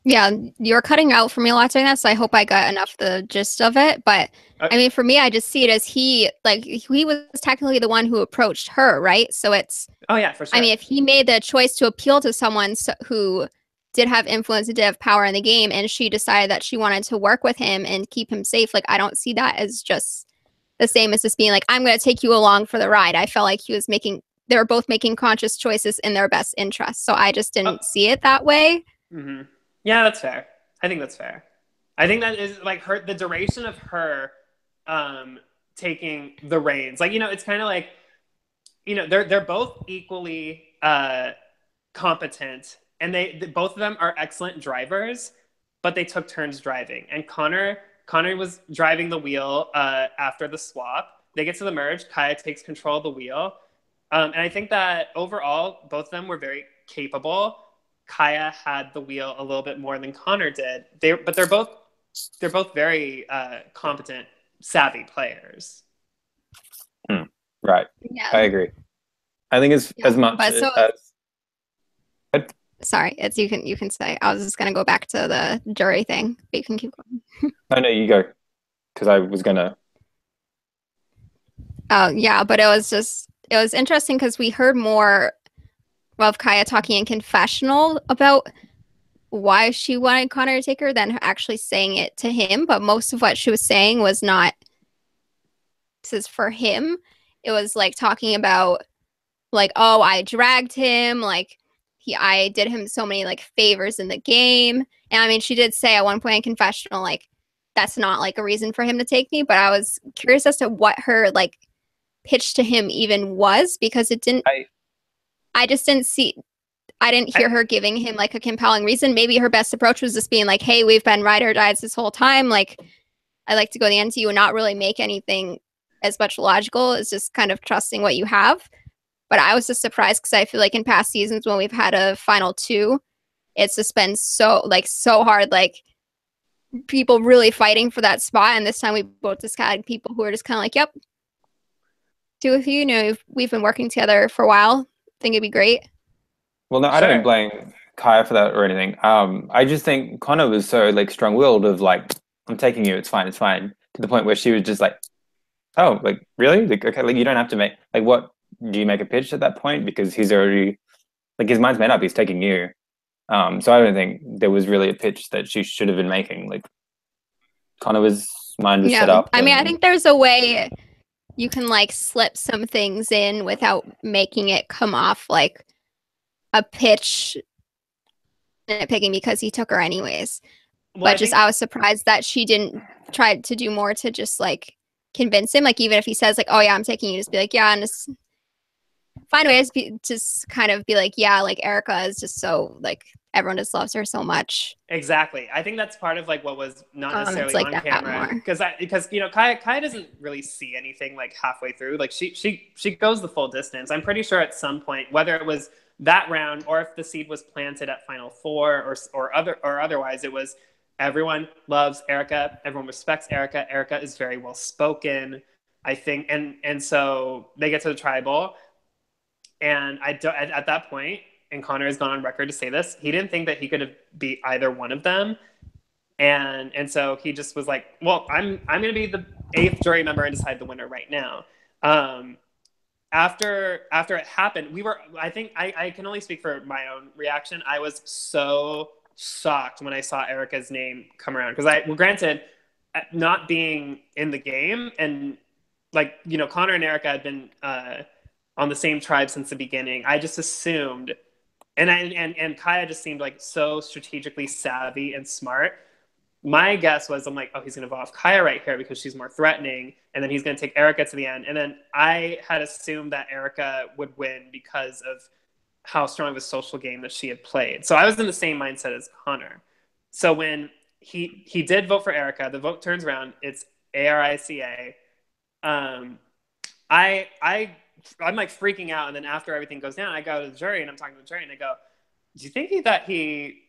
Yeah, you're cutting out for me a lot during that, so I hope I got enough the gist of it. But I mean, for me, I just see it as he was technically the one who approached her, right? So it's Oh yeah, for sure. I mean, if he made the choice to appeal to someone who did have influence and did have power in the game, and she decided that she wanted to work with him and keep him safe, like I don't see that as just the same as just being like, I'm going to take you along for the ride. I felt like they were both making conscious choices in their best interest. So I just didn't see it that way. Mm-hmm. Yeah, that's fair. I think that's fair. I think that is like the duration of her taking the reins. Like, it's kind of like, they're both equally competent, and both of them are excellent drivers, but they took turns driving. And Connor was driving the wheel after the swap. They get to the merge. Kaya takes control of the wheel. And I think that overall, both of them were very capable. Kaya had the wheel a little bit more than Connor did. But they're both very competent, savvy players. Right. Yeah. I agree. I think as much as sorry, it's you can say. I was just gonna go back to the jury thing, but you can keep going. Oh no, you go. Because I was gonna. Oh yeah, but it was interesting because we heard more of Kaya talking in confessional about why she wanted Connor to take her than actually saying it to him. But most of what she was saying was not this is for him. It was like talking about like, oh, I dragged him, like I did him so many like favors in the game. And I mean, she did say at one point in confessional, like, that's not like a reason for him to take me. But I was curious as to what her like pitch to him even was, because it didn't I just didn't see I didn't hear her giving him like a compelling reason. Maybe her best approach was just being like, hey, we've been ride or dies this whole time. Like, I like to go to the end to you and not really make anything as much logical. It's just kind of trusting what you have. But I was just surprised because I feel like in past seasons when we've had a final two, it's just been so hard, like people really fighting for that spot. And this time we both just had people who are just kind of like, yep, two of you, we've been working together for a while. I think it'd be great. Well, no, I don't blame Kaya for that or anything. I just think Connor was so like strong-willed of like, I'm taking you, it's fine, to the point where she was just like, oh, like really? Like, okay, like you don't have to make like what do you make a pitch at that point? Because he's already like his mind's made up, he's taking you. So I don't think there was really a pitch that she should have been making. Like Connor's mind was set up. I mean, I think there's a way you can like slip some things in without making it come off like a pitch nitpicking because he took her anyways. Well, but I was surprised that she didn't try to do more to just like convince him. Like even if he says like, oh yeah, I'm taking you, just be like, yeah, and just find ways to just kind of be like, yeah, like Erica is just so like everyone just loves her so much. Exactly. I think that's part of like what was not necessarily like on camera because Kaya doesn't really see anything like halfway through. Like she goes the full distance. I'm pretty sure at some point, whether it was that round or if the seed was planted at Final Four or otherwise, it was everyone loves Erica. Everyone respects Erica. Erica is very well spoken, I think, and so they get to the tribal, and at that point. And Connor has gone on record to say this, he didn't think that he could have beat either one of them. And so he just was like, well, I'm going to be the 8th jury member and decide the winner right now. After it happened, I think I can only speak for my own reaction. I was so shocked when I saw Erica's name come around. Because granted, not being in the game and like, Connor and Erica had been on the same tribe since the beginning. I just assumed and Kaya just seemed like so strategically savvy and smart. My guess was, I'm like, oh, he's going to vote off Kaya right here because she's more threatening. And then he's going to take Erica to the end. And then I had assumed that Erica would win because of how strong of a social game that she had played. So I was in the same mindset as Connor. So when he did vote for Erica, the vote turns around. It's ARICA. I'm like freaking out. And then after everything goes down, I go to the jury and I'm talking to the jury and I go, do you think that he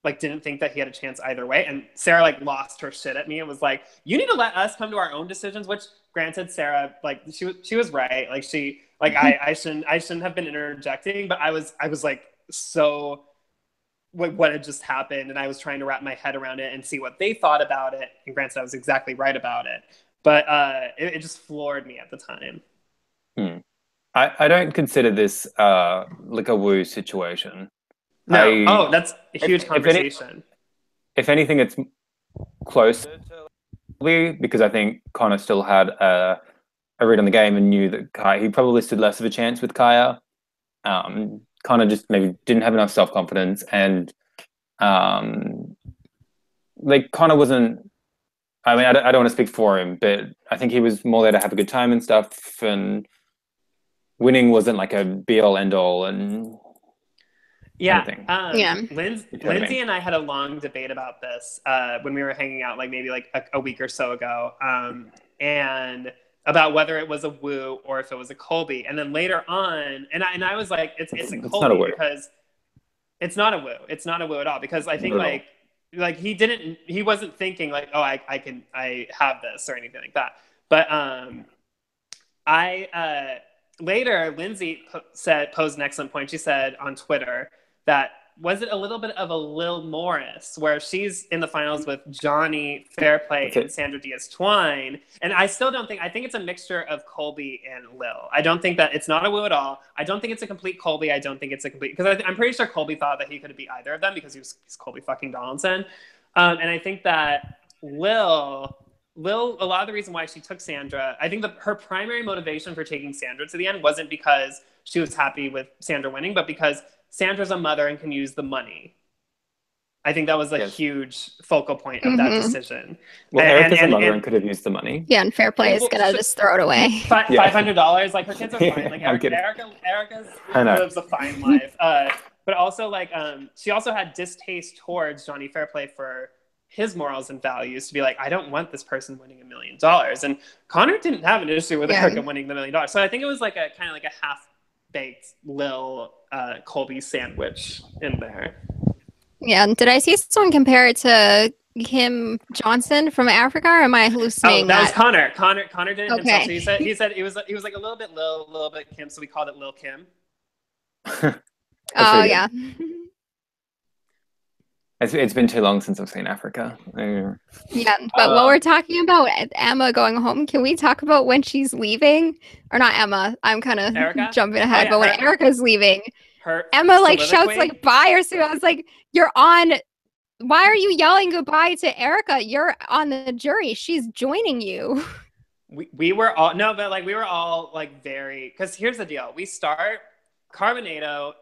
like didn't think that he had a chance either way? And Sarah like lost her shit at me and was like, you need to let us come to our own decisions, which granted Sarah, like she was right. Like she, like I shouldn't have been interjecting, but I was like so what had just happened, and I was trying to wrap my head around it and see what they thought about it. And granted, I was exactly right about it, but it just floored me at the time. I don't consider this like a woo situation. No, that's a huge conversation. If anything, it's closer to Woo, because I think Connor still had a read on the game and knew that he probably stood less of a chance with Kaya. Connor just maybe didn't have enough self-confidence, and like Connor wasn't. I mean, I don't want to speak for him, but I think he was more there to have a good time and stuff, and winning wasn't like a be-all, end-all, and anything. Lindsay and I had a long debate about this when we were hanging out, like maybe like a week or so ago, and about whether it was a woo or if it was a Colby. And then later on, and I was like, it's a Colby because it's not a woo. It's not a woo at all, because I think like he wasn't thinking like, oh, I have this or anything like that. But later, Lindsay posed an excellent point. She said on Twitter that, was it a little bit of a Lil Morris, where she's in the finals with Johnny Fairplay and Sandra Diaz-Twine? And I still don't think, I think it's a mixture of Colby and Lil. I don't think that it's not a woo at all. I don't think it's a complete Colby. I don't think it's a complete, because I'm pretty sure Colby thought that he could be either of them because he's Colby fucking Donaldson. And I think that Lil, a lot of the reason why she took Sandra, I think her primary motivation for taking Sandra to the end wasn't because she was happy with Sandra winning, but because Sandra's a mother and can use the money. I think that was a huge focal point of that decision. Well, Erica's a mother and could have used the money. Yeah, and Fairplay is gonna just throw it away. $500, like her kids are fine. Like Erica lives a fine life. But also like she also had distaste towards Johnny Fairplay for his morals and values, to be like, I don't want this person winning $1 million. And Connor didn't have an issue with Erica winning the $1 million. So I think it was like a kind of like a half-baked Lil Colby sandwich in there. Yeah, did I see someone compare it to Kim Johnson from Africa, or am I hallucinating? Oh, that was Connor. Connor did it himself. So he said it was like a little bit Lil, a little bit Kim, so we called it Lil Kim. Oh yeah. It's been too long since I've seen Africa. Yeah, but while we're talking about Emma going home, can we talk about when she's leaving? Or not Emma, I'm kind of jumping ahead, but when Erica's leaving, Emma like shouts like bye or something. I was like, why are you yelling goodbye to Erica? You're on the jury. She's joining you. We were all, no, but like we were all like very, because here's the deal. We start Carbonado,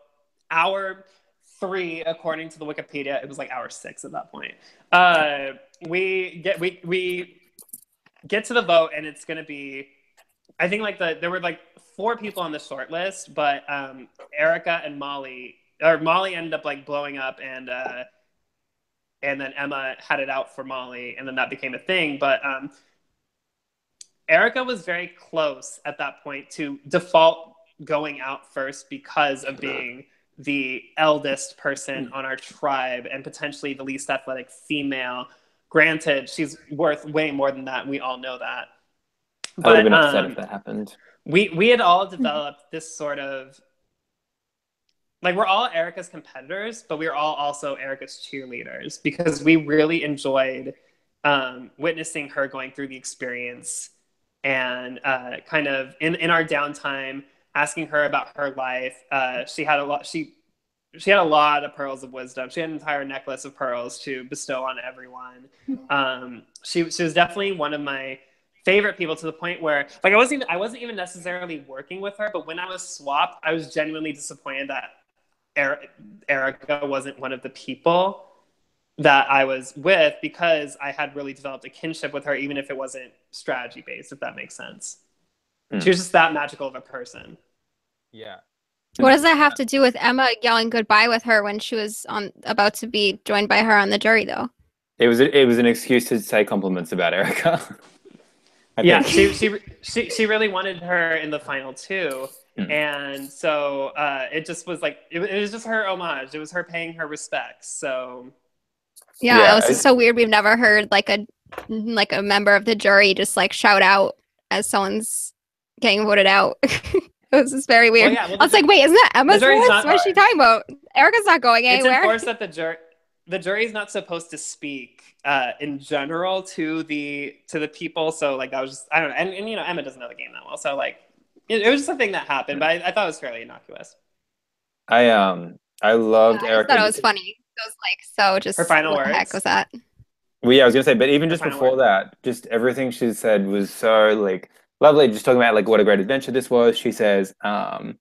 hour 3 according to the Wikipedia. It was like hour 6 at that point. We get to the vote, and it's gonna be, I think like there were like 4 people on the short list, but Erica and Molly ended up like blowing up, and then Emma had it out for Molly, and then that became a thing. But Erica was very close at that point to default going out first because of being the eldest person on our tribe and potentially the least athletic female. Granted, she's worth way more than that, and we all know that. I would have been upset if that happened. We had all developed this sort of, like, we're all Erica's competitors, but we were all also Erica's cheerleaders, because we really enjoyed witnessing her going through the experience, and kind of in our downtime, asking her about her life. She had a lot of pearls of wisdom. She had an entire necklace of pearls to bestow on everyone. She was definitely one of my favorite people, to the point where like I wasn't even necessarily working with her, but when I was swapped, I was genuinely disappointed that Erica wasn't one of the people that I was with, because I had really developed a kinship with her, even if it wasn't strategy based, if that makes sense. She was just that magical of a person. Yeah. What does that have to do with Emma yelling goodbye with her when she was about to be joined by her on the jury, though? It was an excuse to say compliments about Erica. Yeah, she really wanted her in the final too, and so it just was like it was just her homage. It was her paying her respects. So yeah, it was just so weird. We've never heard like a member of the jury just like shout out as someone's getting voted out. It was just very weird. I was like, wait, isn't that Emma's voice? What is she talking about? Erica's not going anywhere. It's enforced that the jury is not supposed to speak in general to the people. So like that was just, I don't know. And Emma doesn't know the game that well. So like it was just a thing that happened, but I thought it was fairly innocuous. I loved Erica. I thought it was funny. It was like so just her final what words. the heck was that? Well, yeah, I was gonna say, but even just before that, just everything she said was so like lovely. Just talking about like what a great adventure this was. She says, talking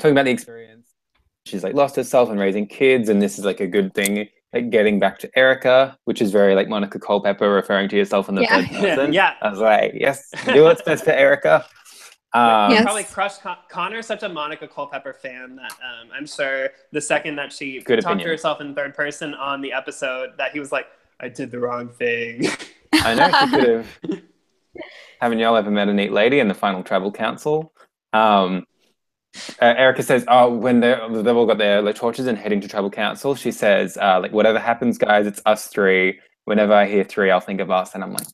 about the experience. She's like lost herself and raising kids, and this is like a good thing, like getting back to Erica, which is very like Monica Culpepper referring to yourself in the third person. Yeah. I was like, yes, do what's best for Erica. Probably crushed Connor's such a Monica Culpepper fan that I'm sure the second that she talked to herself in third person on the episode that he was like, I did the wrong thing. I know she could have. Haven't y'all ever met a neat lady in the final travel council? Erica says, "Oh, when they've all got their like torches and heading to tribal council, she says, like whatever happens, guys, it's us three. Whenever I hear three, I'll think of us." And I'm like,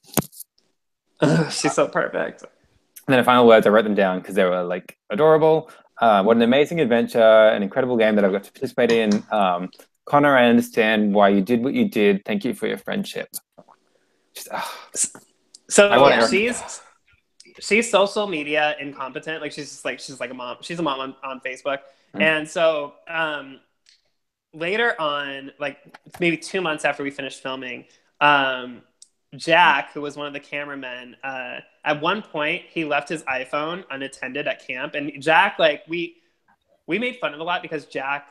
she's so perfect. And then the final words, I wrote them down because they were like adorable. What an amazing adventure, an incredible game that I've got to participate in. Connor, I understand why you did what you did. Thank you for your friendship. She's social media incompetent. Like she's like a mom. She's a mom on Facebook. Mm-hmm. And so later on, like maybe 2 months after we finished filming, Jack, who was one of the cameramen, at one point he left his iPhone unattended at camp. And Jack, like we made fun of it a lot because Jack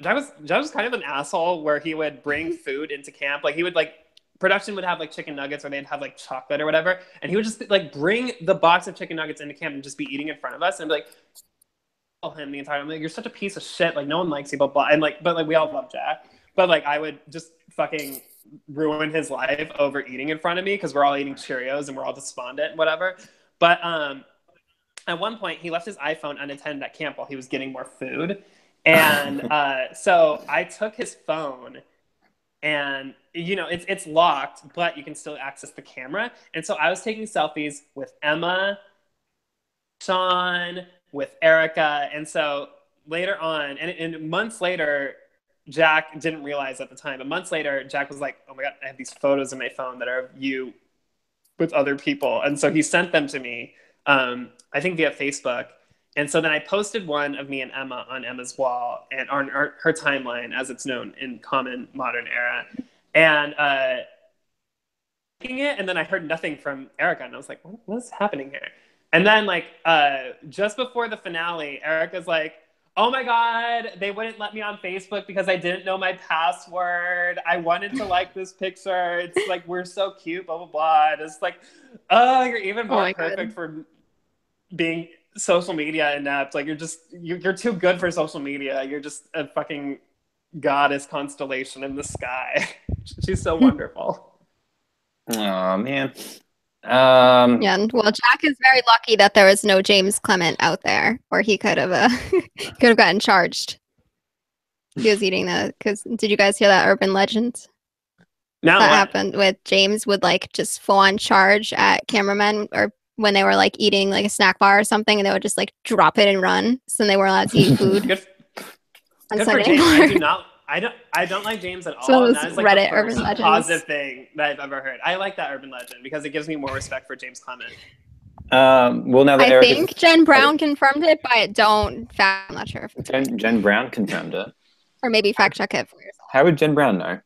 was kind of an asshole where he would bring food into camp. Like he would like production would have like chicken nuggets or they'd have like chocolate or whatever. And he would just like bring the box of chicken nuggets into camp and just be eating in front of us and be like, tell him the entire time, like, you're such a piece of shit. Like no one likes you, blah, blah. And like, but like we all love Jack. But like I would just fucking ruin his life over eating in front of me because we're all eating Cheerios and we're all despondent and whatever. But at one point he left his iPhone unattended at camp while he was getting more food. And so I took his phone and, you know, it's locked, but you can still access the camera. And so I was taking selfies with Emma, Sean, with Erica. And so later on, and months later, Jack didn't realize at the time, but months later, Jack was like, oh my God, I have these photos in my phone that are of you with other people. And so he sent them to me, I think via Facebook. And so then I posted one of me and Emma on Emma's wall and on her timeline, as it's known in common modern era. And and then I heard nothing from Erica, and I was like, what's happening here? And then like just before the finale, Erica's like, oh my God, they wouldn't let me on Facebook because I didn't know my password. I wanted to like this picture. It's like, we're so cute, blah, blah, blah. And it's like, oh, you're even more perfect for being social media inept. Like you're too good for social media. You're just a fucking goddess constellation in the sky. She's so wonderful. Oh man. Yeah, well, Jack is very lucky that there was no James Clement out there, or he could have gotten charged. He was eating that. Because did you guys hear that urban legend? No, that happened with James would like just full on charge at cameramen or when they were like eating like a snack bar or something, and they would just like drop it and run, so they weren't allowed to eat food. Good for James. I don't like James at all. So that is like Reddit urban legend. Positive thing that I've ever heard. I like that urban legend because it gives me more respect for James Clement. Well, now that I think Jen Brown confirmed it, but don't fact. I'm not sure if Jen Brown confirmed it, or maybe fact check it for yourself. How would Jen Brown know?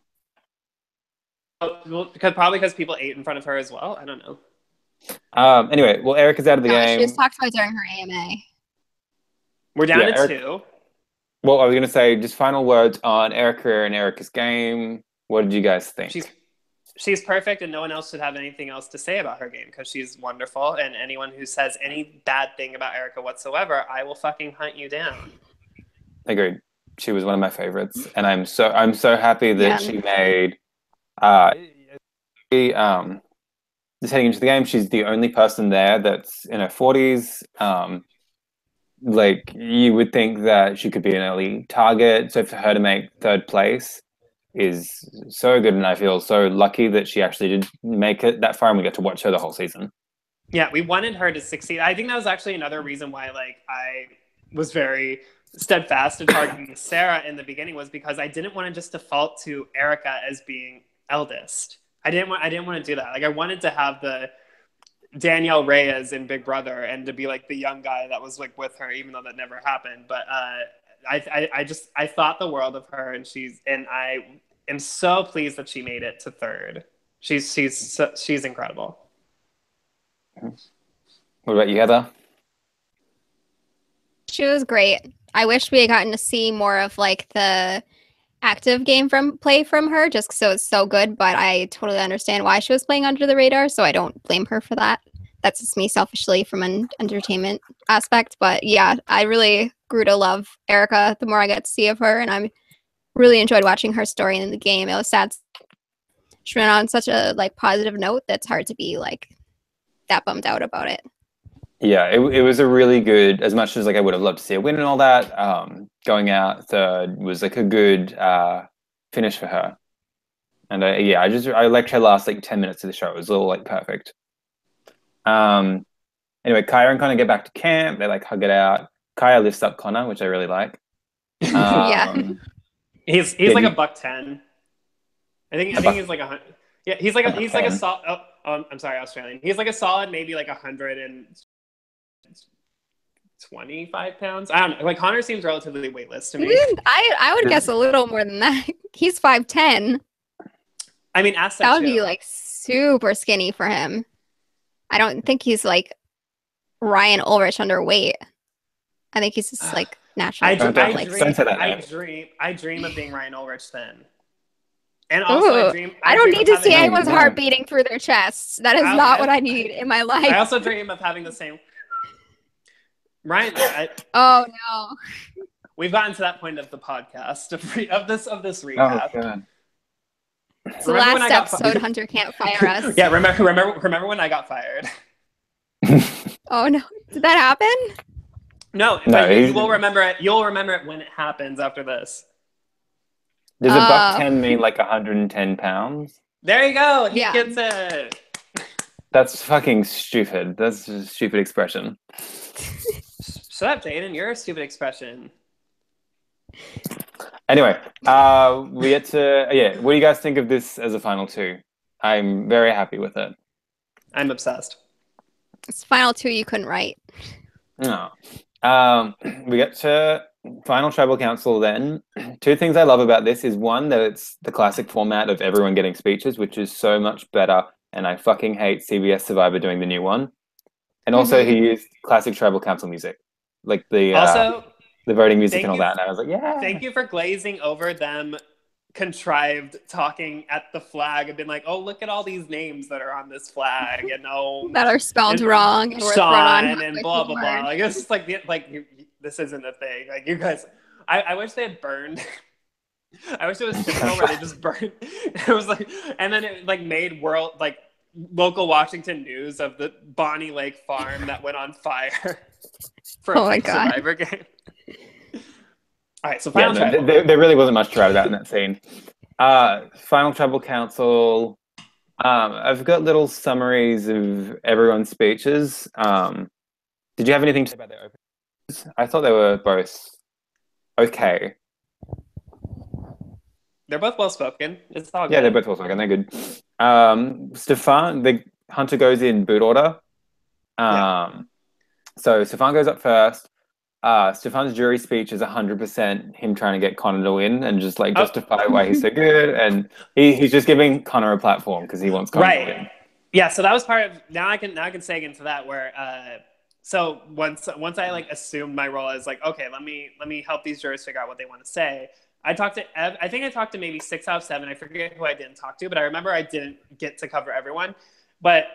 Well, because people ate in front of her as well. I don't know. Anyway, well, Erica's out of the game. She just talked about it during her AMA. We're down to 2. Well, I was going to say, just final words on Erica and Erica's game. What did you guys think? She's perfect, and no one else should have anything else to say about her game because she's wonderful. And anyone who says any bad thing about Erica whatsoever, I will fucking hunt you down. Agreed. She was one of my favorites, and I'm so happy that she made. Just heading into the game, she's the only person there that's in her 40s. Like, you would think that she could be an early target. So for her to make third place is so good. And I feel so lucky that she actually did make it that far and we get to watch her the whole season. Yeah, we wanted her to succeed. I think that was actually another reason why, like, I was very steadfast in targeting Sarah in the beginning was because I didn't want to just default to Erica as being eldest. I didn't want to do that. Like I wanted to have the Danielle Reyes in Big Brother and to be like the young guy that was like with her, even though that never happened. But I thought the world of her, and I am so pleased that she made it to third. She's incredible. What about you, Heather? She was great. I wish we had gotten to see more of like the active game play from her, just so it's so good. But I totally understand why she was playing under the radar, so I don't blame her for that. That's just me selfishly from an entertainment aspect. But yeah, I really grew to love Erica the more I got to see of her, and I really enjoyed watching her story in the game. It was sad. She went on such a like positive note that's hard to be like that bummed out about it. Yeah, it was a really good, as much as like I would have loved to see a win and all that, going out third was like a good finish for her. And I liked her last like 10 minutes of the show. It was all like perfect. Anyway, Kaya and Connor get back to camp. They like hug it out. Kaya lifts up Connor, which I really like. Yeah. He's like $110. I think he's like yeah, he's like a solid. I'm sorry, Australian. He's like a solid, maybe like 125 pounds. I don't know. Like Connor seems relatively weightless to me. I would guess a little more than that. He's 5'10". I mean, that would be like super skinny for him. I don't think he's like Ryan Ulrich underweight. I think he's just like naturally. I dream of being Ryan Ulrich then. And also, I don't need to see anyone's heart beating through their chests. That is not what I need in my life. I also dream of having the same. Ryan. Oh no. We've gotten to that point of the podcast of this recap. Oh god. It's the last episode. Hunter can't fire us. Yeah, remember when I got fired? Oh no, did that happen? No, you will remember it. You'll remember it when it happens after this. Does $110 mean like 110 pounds? There you go. He gets it. That's fucking stupid. That's a stupid expression. Shut up, Jaden. You're a stupid expression. Anyway, we get to what do you guys think of this as a final two? I'm very happy with it. I'm obsessed. It's final two you couldn't write. No. We get to final tribal council then. Two things I love about this is one, that it's the classic format of everyone getting speeches, which is so much better, and I fucking hate CBS Survivor doing the new one. And also he used classic tribal council music. Like the voting music and all that. And I was like, yeah. Thank you for glazing over them contrived talking at the flag and been like, oh, look at all these names that are on this flag and that are spelled wrong and Sean and blah blah blah. Like it's just like this isn't a thing. Like you guys, I wish they had burned. I wish it was typical where they just burned. It was like, and then it like made local Washington news of the Bonnie Lake farm that went on fire for a Survivor game. All right, so final tribal. There really wasn't much to write about in that scene. Final tribal council. I've got little summaries of everyone's speeches. Did you have anything to say about their openings? I thought they were both okay. They're both well spoken. It's all good. Yeah, they're both well spoken. They're good. Stefan, the Hunter goes in boot order. So Stefan goes up first. Stefan's jury speech is 100% him trying to get Connor to win and just like justify why he's so good, and he's just giving Connor a platform because he wants Connor to win. Yeah, so that was part of. Now I can segue into that where. So once I like assumed my role as like, okay, let me help these jurors figure out what they want to say. I talked to Ev. I think I talked to maybe 6 out of 7. I forget who I didn't talk to, but I remember I didn't get to cover everyone. But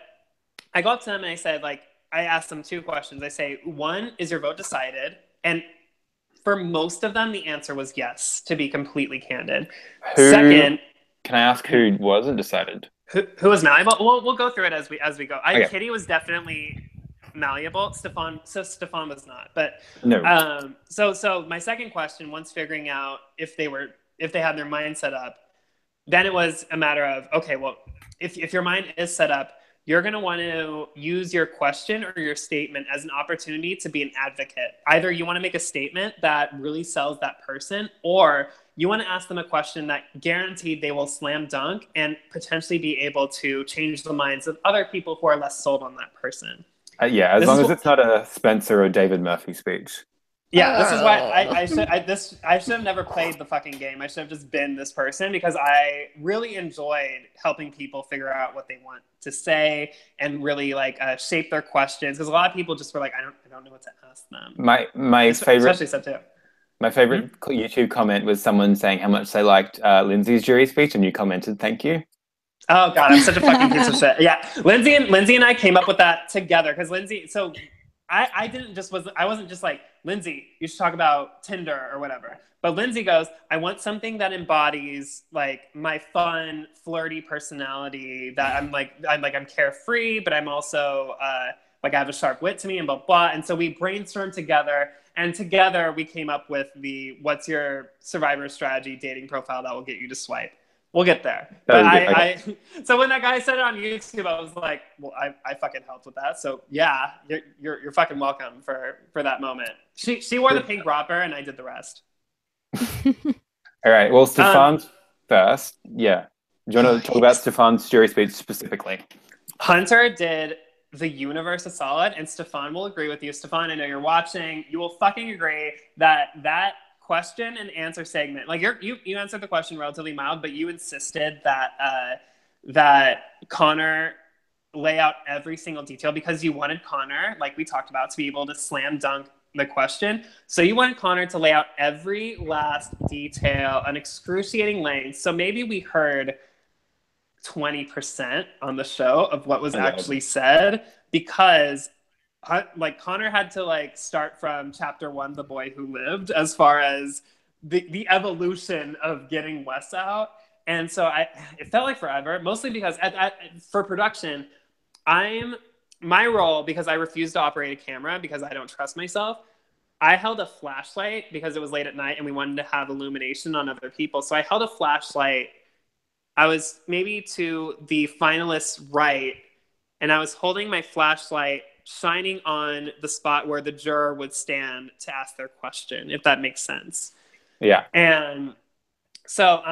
I go up to them and I said, like, I asked them 2 questions. I say, 1, is your vote decided? And for most of them, the answer was yes, to be completely candid. Second, can I ask who wasn't decided? Who was malleable? We'll go through it as we go. Kitty was definitely malleable. Stefan was not. But no. So my second question, once figuring out if they had their mind set up, then it was a matter of, okay, well, if your mind is set up, you're going to want to use your question or your statement as an opportunity to be an advocate. Either you want to make a statement that really sells that person, or you want to ask them a question that guaranteed they will slam dunk and potentially be able to change the minds of other people who are less sold on that person. Yeah, as long as it's not a Spencer or David Murphy speech. Yeah, this is why I should have never played the fucking game. I should have just been this person, because I really enjoyed helping people figure out what they want to say and really like shape their questions. Because a lot of people just were like, I don't know what to ask them. My favorite, especially sub 2. My favorite YouTube comment was someone saying how much they liked Lindsay's jury speech, and you commented, "Thank you." Oh God, I'm such a fucking piece of shit. Yeah, Lindsay and I came up with that together, because Lindsay. So I wasn't just like, Lindsay, you should talk about Tinder or whatever. But Lindsay goes, I want something that embodies like my fun, flirty personality. That I'm carefree, but I'm also like I have a sharp wit to me, and blah blah. And so we brainstormed together, and together we came up with the what's your Survivor strategy dating profile that will get you to swipe. We'll get there. But so when that guy said it on YouTube, I was like, well, I fucking helped with that. So yeah, you're fucking welcome for that moment. She wore the pink romper and I did the rest. All right. Well, Stefan's first. Yeah. Do you want to talk about Stefan's jury speech specifically? Hunter did the universe a solid, and Stefan will agree with you. Stefan, I know you're watching. You will fucking agree that question and answer segment, like you answered the question relatively mild, but you insisted that Connor lay out every single detail, because you wanted Connor, like we talked about, to be able to slam dunk the question. So you wanted Connor to lay out every last detail, an excruciating length. So maybe we heard 20% on the show of what was actually said, because like Connor had to like start from chapter 1, The Boy Who Lived, as far as the evolution of getting Wes out. And so it felt like forever, mostly because for production, my role, because I refused to operate a camera because I don't trust myself, I held a flashlight because it was late at night and we wanted to have illumination on other people. So I held a flashlight. I was maybe to the finalist's right, and I was holding my flashlight shining on the spot where the juror would stand to ask their question, if that makes sense. Yeah. And so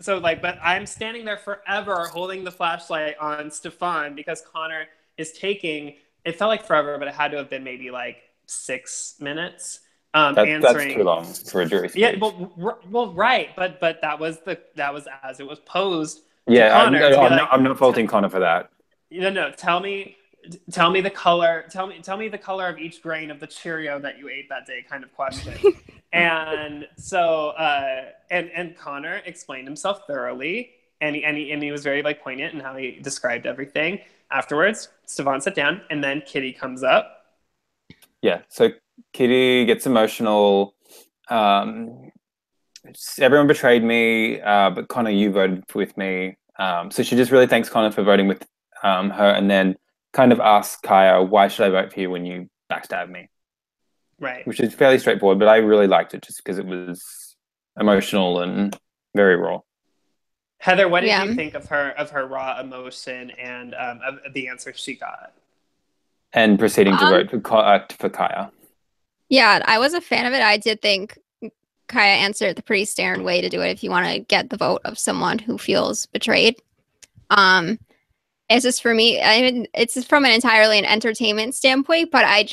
but I'm standing there forever holding the flashlight on Stefan, because Connor is taking, it felt like forever, but it had to have been maybe like 6 minutes. Answering. That's too long for a jury speech. Yeah, well, right, but that was as it was posed. Yeah, I'm not faulting Connor for that. No. Tell me the color. Tell me the color of each grain of the Cheerio that you ate that day, kind of question. And so and Connor explained himself thoroughly, and he was very like poignant in how he described everything. Afterwards, Stefan sat down, and then Kitty comes up. Yeah, so Kitty gets emotional. Everyone betrayed me, but Connor, you voted with me. So she just really thanks Connor for voting with her, and then kind of asks Kaya, why should I vote for you when you backstab me? Right. Which is fairly straightforward, but I really liked it just because it was emotional and very raw. Heather, what did you think of her raw emotion and of the answer she got? And proceeding to vote for Kaya. Yeah, I was a fan of it. I did think Kaya answered the pretty standard way to do it if you want to get the vote of someone who feels betrayed. It's just for me, I mean, it's just from an entertainment standpoint, but I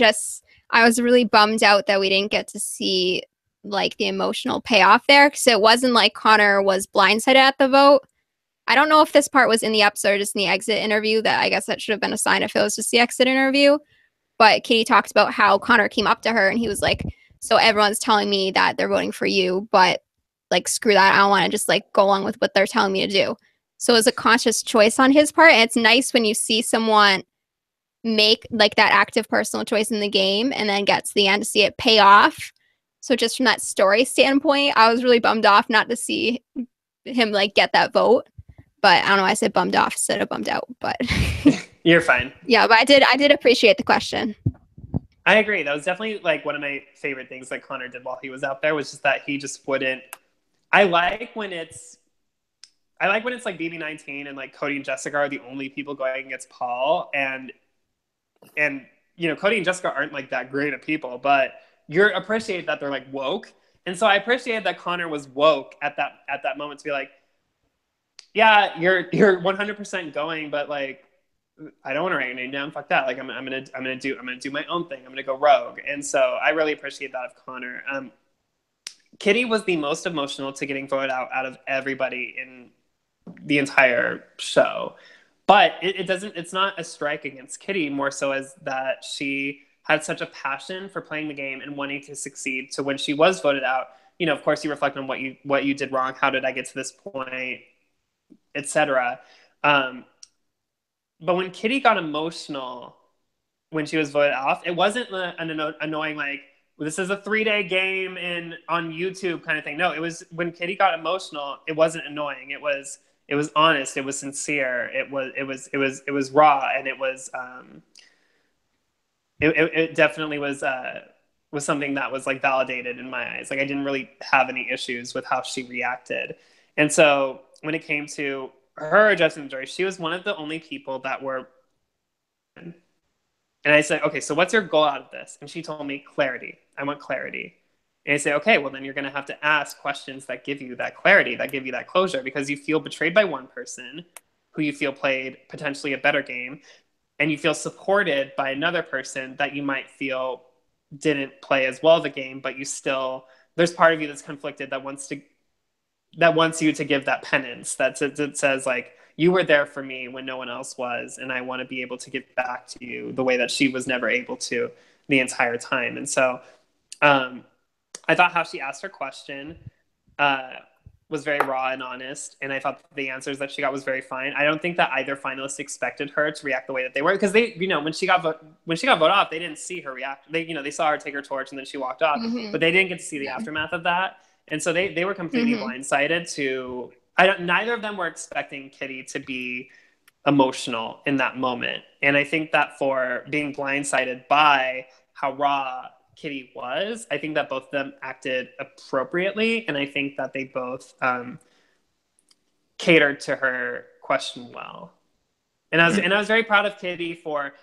was really bummed out that we didn't get to see like the emotional payoff there, because it wasn't like Connor was blindsided at the vote. I don't know if this part was in the episode or just in the exit interview. That I guess that should have been a sign if it was just the exit interview. But Katie talked about how Connor came up to her and he was like, so everyone's telling me that they're voting for you, but like, screw that. I don't want to just like go along with what they're telling me to do. So it was a conscious choice on his part. And it's nice when you see someone make like that active personal choice in the game and then get to the end to see it pay off. So just from that story standpoint, I was really bummed off not to see him like get that vote. But I don't know why I said bummed off instead of bummed out, but you're fine. Yeah, but I did appreciate the question. I agree. That was definitely like one of my favorite things that Connor did while he was out there, was just that he just wouldn't. I like when it's I like when it's like BB19 and like Cody and Jessica are the only people going against Paul, and you know, Cody and Jessica aren't like that great of people, but you appreciate that they're like woke. And so I appreciated that Connor was woke at that moment to be like, yeah, you're 100% going, but like, I don't want to write your name down. Fuck that. Like, I'm gonna do my own thing. I'm gonna go rogue. And so I really appreciate that of Connor. Kitty was the most emotional to getting voted out of everybody in the entire show. But it's not a strike against Kitty, more so as that she had such a passion for playing the game and wanting to succeed. So when she was voted out, you know, of course you reflect on what you did wrong. How did I get to this point, etc. But when Kitty got emotional when she was voted off, it wasn't an annoying like, this is a 3-day game on YouTube kind of thing. No, it was when Kitty got emotional, it wasn't annoying. It was honest. It was sincere. It was raw, and it definitely was something that was like validated in my eyes. Like, I didn't really have any issues with how she reacted. And so when it came to her judgment jury, she was one of the only people that were. And I said, okay, so what's your goal out of this? And she told me clarity. I want clarity. And I say, okay, well, then you're going to have to ask questions that give you that clarity, that give you that closure, because you feel betrayed by one person who you feel played potentially a better game, and you feel supported by another person that you might feel didn't play as well the game, but you still, there's part of you that's conflicted that wants you to give that penance, that says like, you were there for me when no one else was, and I want to be able to give back to you the way that she was never able to the entire time. And so I thought how she asked her question was very raw and honest, and I thought the answers that she got was very fine. I don't think that either finalist expected her to react the way that they were, because they, you know, when she got voted off, they didn't see her react. They saw her take her torch and then she walked off, but they didn't get to see the aftermath of that. And so they were completely blindsided to. Neither of them were expecting Kitty to be emotional in that moment. And I think that for being blindsided by how raw Kitty was, I think that both of them acted appropriately. And I think that they both catered to her question well. And I was very proud of Kitty for,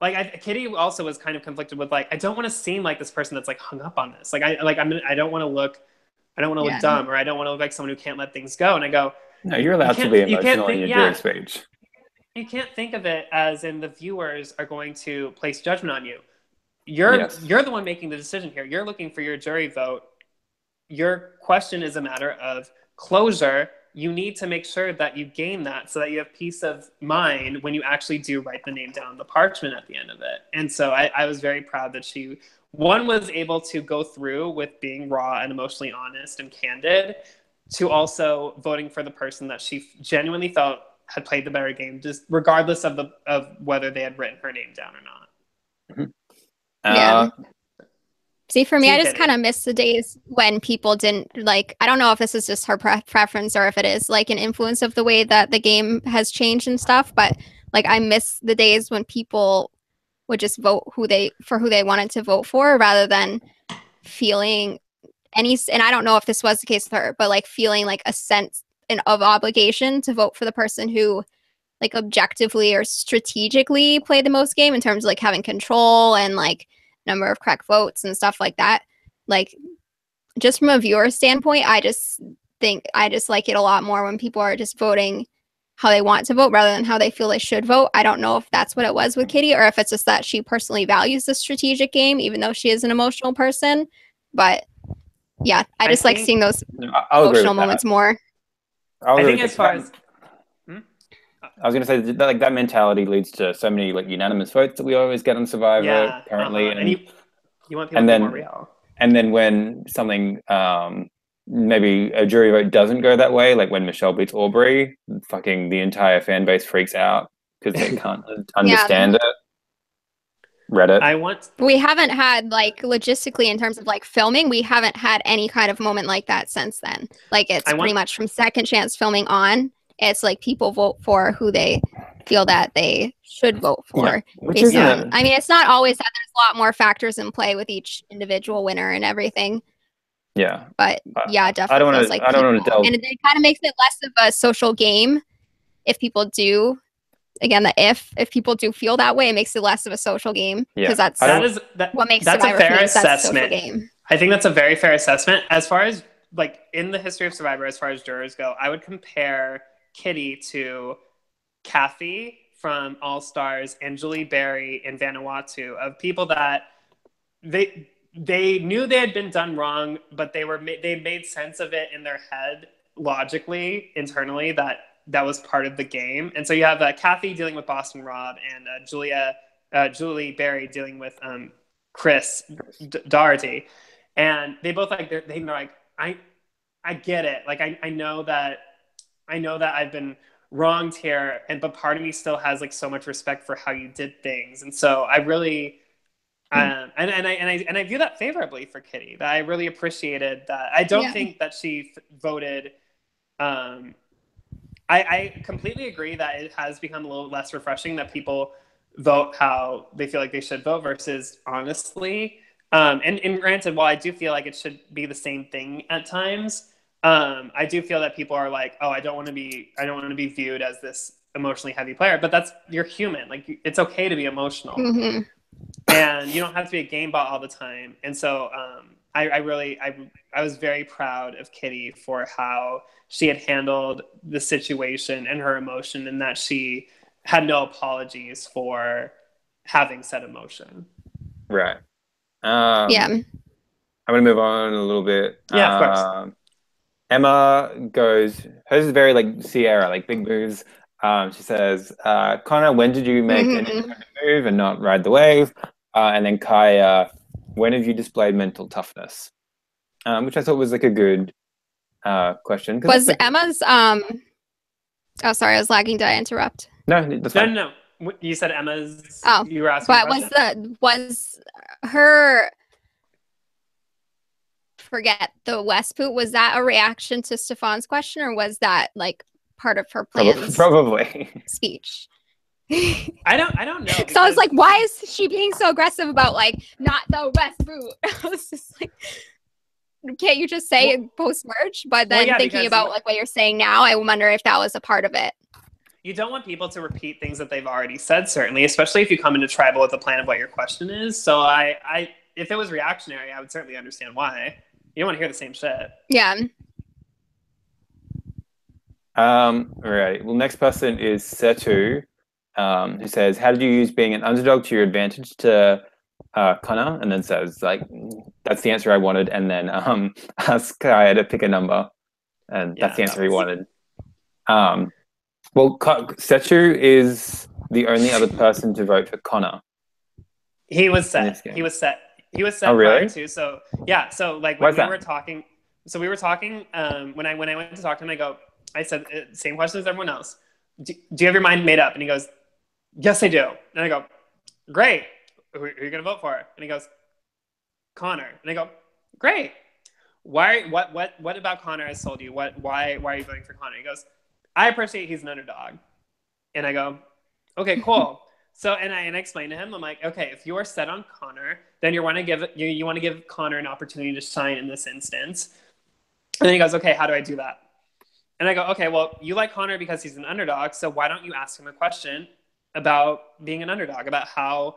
like, Kitty also was kind of conflicted with, like, I don't want to seem like this person that's like hung up on this. I don't want to look dumb, or I don't want to look like someone who can't let things go. And I go, no, you're allowed to be emotional in your jury speech. You can't think of it as in the viewers are going to place judgment on you. You're the one making the decision here. You're looking for your jury vote. Your question is a matter of closure. You need to make sure that you gain that so that you have peace of mind when you actually do write the name down on the parchment at the end of it. And so I was very proud that she, one, was able to go through with being raw and emotionally honest and candid, to also voting for the person that she genuinely felt had played the better game, just regardless of whether they had written her name down or not. Yeah. See, for me, I just kind of miss the days when people didn't, like, I don't know if this is just her preference or if it is like an influence of the way that the game has changed and stuff, but like, I miss the days when people would just vote who they wanted to vote for, rather than feeling and I don't know if this was the case with her, but like feeling like a sense of obligation to vote for the person who like objectively or strategically played the most game in terms of like having control and like number of correct votes and stuff like that. Like, just from a viewer standpoint, I just like it a lot more when people are just voting how they want to vote rather than how they feel they should vote. I don't know if that's what it was with Kitty, or if it's just that she personally values the strategic game, even though she is an emotional person. But yeah, I just like seeing those emotional moments more. I think as far as I was going to say that, like, that mentality leads to so many like unanimous votes that we always get on Survivor currently, and you want people to be more real. And then when something maybe a jury vote doesn't go that way, like when Michelle beats Aubrey, fucking the entire fan base freaks out because they can't understand it. Reddit. We haven't had, like, logistically in terms of like filming, we haven't had any kind of moment like that since then. Like, it's pretty much from Second Chance filming on. It's like people vote for who they feel that they should vote for. Yeah. I mean, it's not always that. There's a lot more factors in play with each individual winner and everything. Yeah. But yeah, it I don't definitely want feels to. like I don't want people, to delve. and it kind of makes it less of a social game if people do. Again, if people do feel that way, it makes it less of a social game because Yeah. I don't. what makes that's a Survivor for me fair is that's a social assessment. game. I think that's a very fair assessment. As far as like in the history of Survivor, as far as jurors go, I would compare Kitty to Kathy from All Stars and Julie Berry in Vanuatu, of people that they knew they had been done wrong, but they made sense of it in their head logically, internally, that was part of the game. And so you have Kathy dealing with Boston Rob and Julie Berry dealing with Chris Doherty, and they both they're like, I get it. Like I know that I've been wronged here, but part of me still has like so much respect for how you did things, and so I really and I view that favorably for Kitty. That I really appreciated that. I don't think that she voted. I completely agree that it has become a little less refreshing that people vote how they feel like they should vote versus honestly. And granted, while I do feel like it should be the same thing at times, I do feel that people are like, oh, I don't want to be viewed as this emotionally heavy player. But you're human. Like it's okay to be emotional. Mm-hmm. And you don't have to be a game bot all the time. And so I was very proud of Kitty for how she had handled the situation and her emotion, and that she had no apologies for having said emotion. Right. Yeah. I'm going to move on a little bit. Yeah, of course. Emma goes, hers is very like Sierra, like big moves. She says, Connor, when did you make an independent move and not ride the wave? And then Kaya, when have you displayed mental toughness? Which I thought was like a good question. Was Emma's oh, sorry, I was lagging. Did I interrupt? No, that's fine. No. You said Emma's. Oh, you were asking. But was her forget the West Boot? Was that a reaction to Stefan's question, or was that like part of her plans? Probably I speech. don't know. So I was like, why is she being so aggressive about like not the West Boot? I was just like, can't you just say post merge? But then thinking about like what you're saying now, I wonder if that was a part of it. You don't want people to repeat things that they've already said, certainly, especially if you come into tribal with a plan of what your question is. So if it was reactionary, I would certainly understand why. You don't want to hear the same shit. Yeah. All right. Well, next person is Setu, who says, how did you use being an underdog to your advantage to Connor? And then says, like, that's the answer I wanted. And then ask Kaya to pick a number. And that's the answer he wanted. Well, Setu is the only other person to vote for Connor. He was set. He was set. Oh, really? Prior to. So yeah. So like when we were talking. So we were talking. When I went to talk to him, I said same question as everyone else. Do you have your mind made up? And he goes, yes, I do. And I go, great. Who are you gonna vote for? And he goes, Connor. And I go, great. Why? What about Connor has sold you? Why are you voting for Connor? He goes, I appreciate he's an underdog. And I go, okay, cool. So, and I explained to him, I'm like, okay, if you are set on Connor, then you want to give Connor an opportunity to shine in this instance. And then he goes, okay, how do I do that? And I go, okay, well, you like Connor because he's an underdog. So why don't you ask him a question about being an underdog, about how,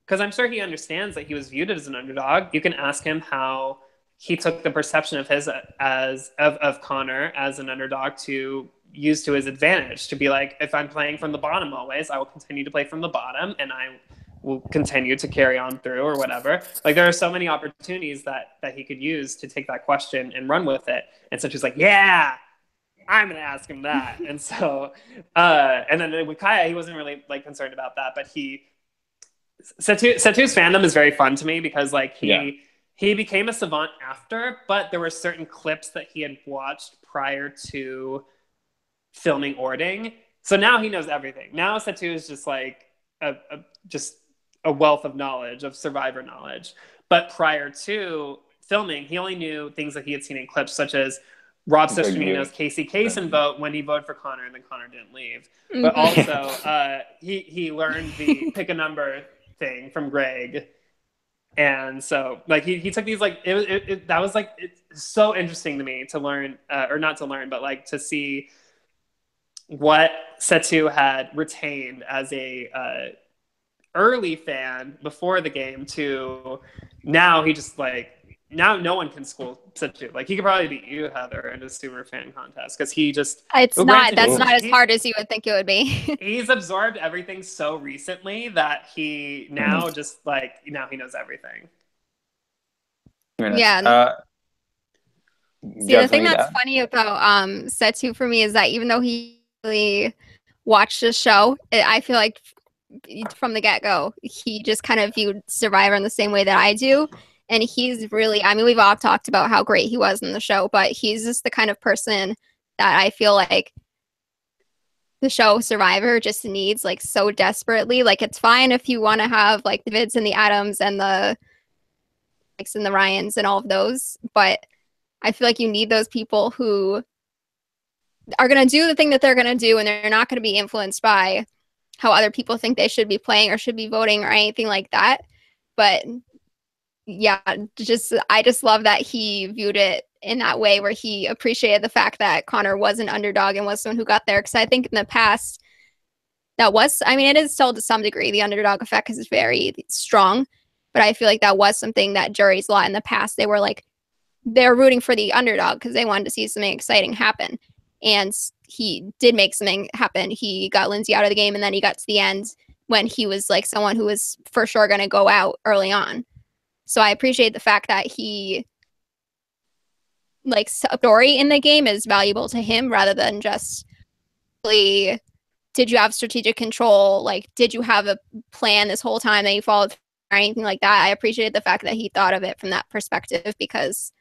because I'm sure he understands that he was viewed as an underdog. You can ask him how he took the perception of his of Connor as an underdog to use to his advantage, to be like, if I'm playing from the bottom always, I will continue to play from the bottom and I will continue to carry on through or whatever. Like there are so many opportunities that he could use to take that question and run with it. And so she's like, yeah, I'm going to ask him that. And so, and then with Kaya, he wasn't really like concerned about that, but Setu's fandom is very fun to me because like he became a savant after, but there were certain clips that he had watched prior to filming Orting. So now he knows everything. Now Setu is just like just a wealth of knowledge, of Survivor knowledge. But prior to filming, he only knew things that he had seen in clips, such as Rob Sesternino's Casey Kasem vote when he voted for Connor and then Connor didn't leave. But also he learned the pick a number thing from Greg. And so like he took these like that was like it's so interesting to me to learn or not to learn but like to see what Setu had retained as a early fan before the game to now he just like now no one can school Setu. Like he could probably beat you, Heather, in a super fan contest because he just it's not granted, that's not as hard as you would think it would be. He's absorbed everything so recently that he now just like now he knows everything. Yeah. See, the thing that's funny about Setu for me is that even though he really watched the show, I feel like from the get-go, he just kind of viewed Survivor in the same way that I do. And he's really, I mean, we've all talked about how great he was in the show, but he's just the kind of person that I feel like the show Survivor just needs like so desperately. Like it's fine if you want to have like the Vids and the Adams and the Mikes and the Ryans and all of those, but I feel like you need those people who are going to do the thing that they're going to do and they're not going to be influenced by how other people think they should be playing or should be voting or anything like that. But yeah, I just love that he viewed it in that way where he appreciated the fact that Connor was an underdog and was someone who got there. Because I think in the past, it is still to some degree the underdog effect because it's very strong. But I feel like that was something that juries a lot in the past. They were like, they're rooting for the underdog because they wanted to see something exciting happen. And he did make something happen. He got Lindsay out of the game, and then he got to the end when he was like someone who was for sure going to go out early on. So I appreciate the fact that he like story in the game is valuable to him rather than just did you have strategic control? Like, did you have a plan this whole time that you followed or anything like that? I appreciate the fact that he thought of it from that perspective because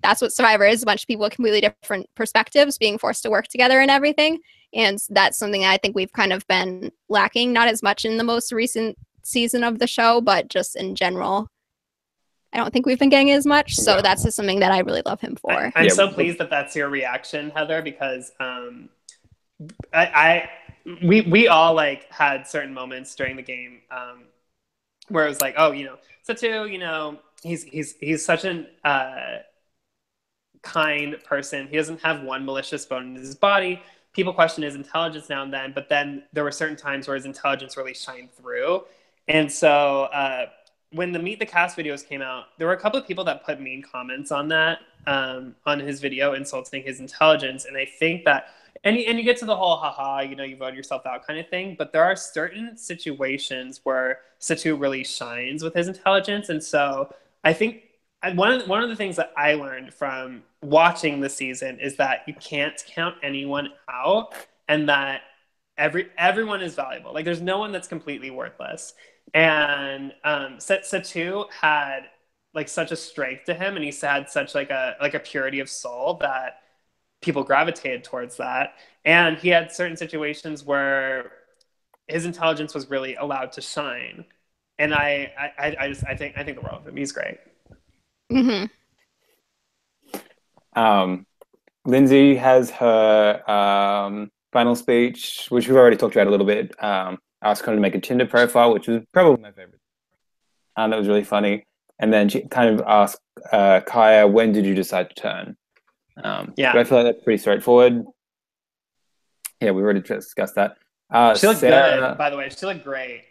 that's what Survivor is, a bunch of people with completely different perspectives being forced to work together and everything. And that's something I think we've kind of been lacking, not as much in the most recent season of the show, but just in general. I don't think we've been getting as much. So that's just something that I really love him for. I'm so pleased that that's your reaction, Heather, because we all like had certain moments during the game where it was like, oh, Setu, he's such an kind person. He doesn't have one malicious bone in his body. People question his intelligence now and then, but then there were certain times where his intelligence really shined through. And so when the Meet the Cast videos came out, there were a couple of people that put mean comments on that, on his video, insulting his intelligence. And I think that, and you get to the whole, haha, you vote yourself out kind of thing, but there are certain situations where Setu really shines with his intelligence. And so I think one of the things that I learned from watching the season is that you can't count anyone out and that everyone is valuable. Like there's no one that's completely worthless. And Setu had like such a strength to him, and he had such like a purity of soul that people gravitated towards that. And he had certain situations where his intelligence was really allowed to shine. And I think the world of him. He's great. Mm-hmm. Lindsay has her final speech, which we've already talked about a little bit. Asked her to make a Tinder profile, which was probably my favorite. That was really funny. And then she kind of asked Kaya, when did you decide to turn? Yeah. But I feel like that's pretty straightforward. Yeah, we already discussed that. She looked good, by the way. She looked great.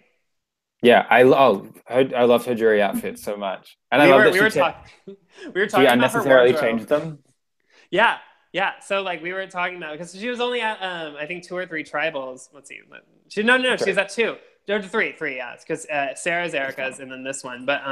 Yeah, I loved her jury outfit so much. And I love that we were talking about unnecessarily changed them. Yeah. So like we were talking about, because she was only at I think 2 or 3 tribals. Let's see. She was at 2. Or 3, yeah. It's because Sarah's, Erica's, and then this one. But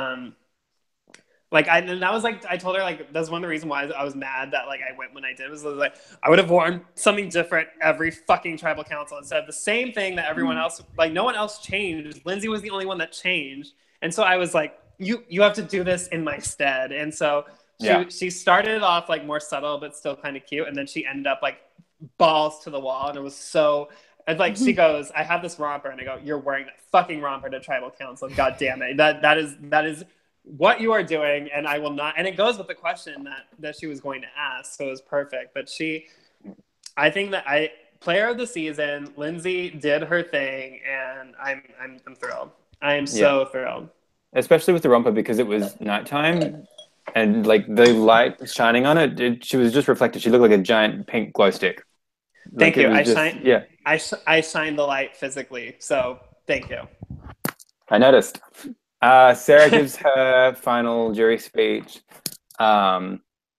I told her like that's one of the reasons why I was mad that like I went when I did was like I would have worn something different every fucking tribal council instead of the same thing that everyone else, like no one else changed. Lindsay was the only one that changed, and so I was like, you have to do this in my stead. And so she started off like more subtle but still kind of cute, and then she ended up like balls to the wall, and it was so. And like she goes, I have this romper, and I go, you're wearing that fucking romper to tribal council. God damn it, that is what you are doing, and I will not. And it goes with the question that she was going to ask, so it was perfect. But I think that player of the season, Lindsay did her thing, and I'm thrilled. I am so thrilled. especially with the romper because it was nighttime and like the light shining on it, she was just reflected. She looked like a giant pink glow stick. Like Thank it you. was just, yeah. I shined the light physically, so thank you. I noticed. Sarah gives her final jury speech.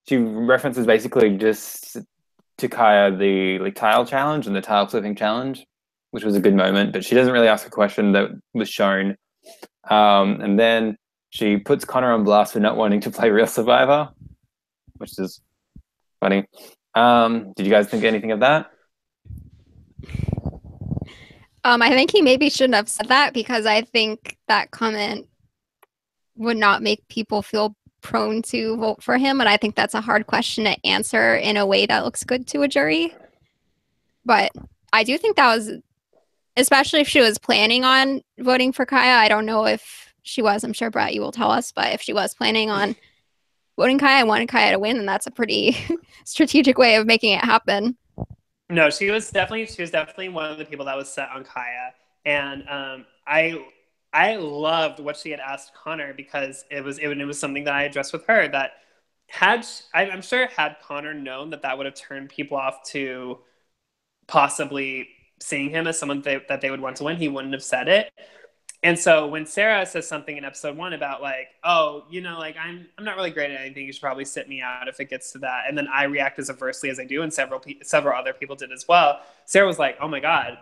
She references basically just to Kaya the like tile challenge and the tile flipping challenge, which was a good moment. But she doesn't really ask a question that was shown. And then she puts Connor on blast for not wanting to play Real Survivor, which is funny. Did you guys think anything of that? I think he maybe shouldn't have said that because I think that comment would not make people feel prone to vote for him. And I think that's a hard question to answer in a way that looks good to a jury. But I do think that was, especially if she was planning on voting for Kaya. I don't know if she was. I'm sure, Brett, you will tell us. But if she was planning on voting Kaya, I wanted Kaya to win, and that's a pretty strategic way of making it happen. No, she was definitely one of the people that was set on Kaya, and I loved what she had asked Connor because it was something that I addressed with her that I'm sure had Connor known that would have turned people off to possibly seeing him as someone that they would want to win, he wouldn't have said it. And so when Sarah says something in episode 1 about like, oh, like I'm not really great at anything, you should probably sit me out if it gets to that, and then I react as aversely as I do, and several other people did as well. Sarah was like, oh my god,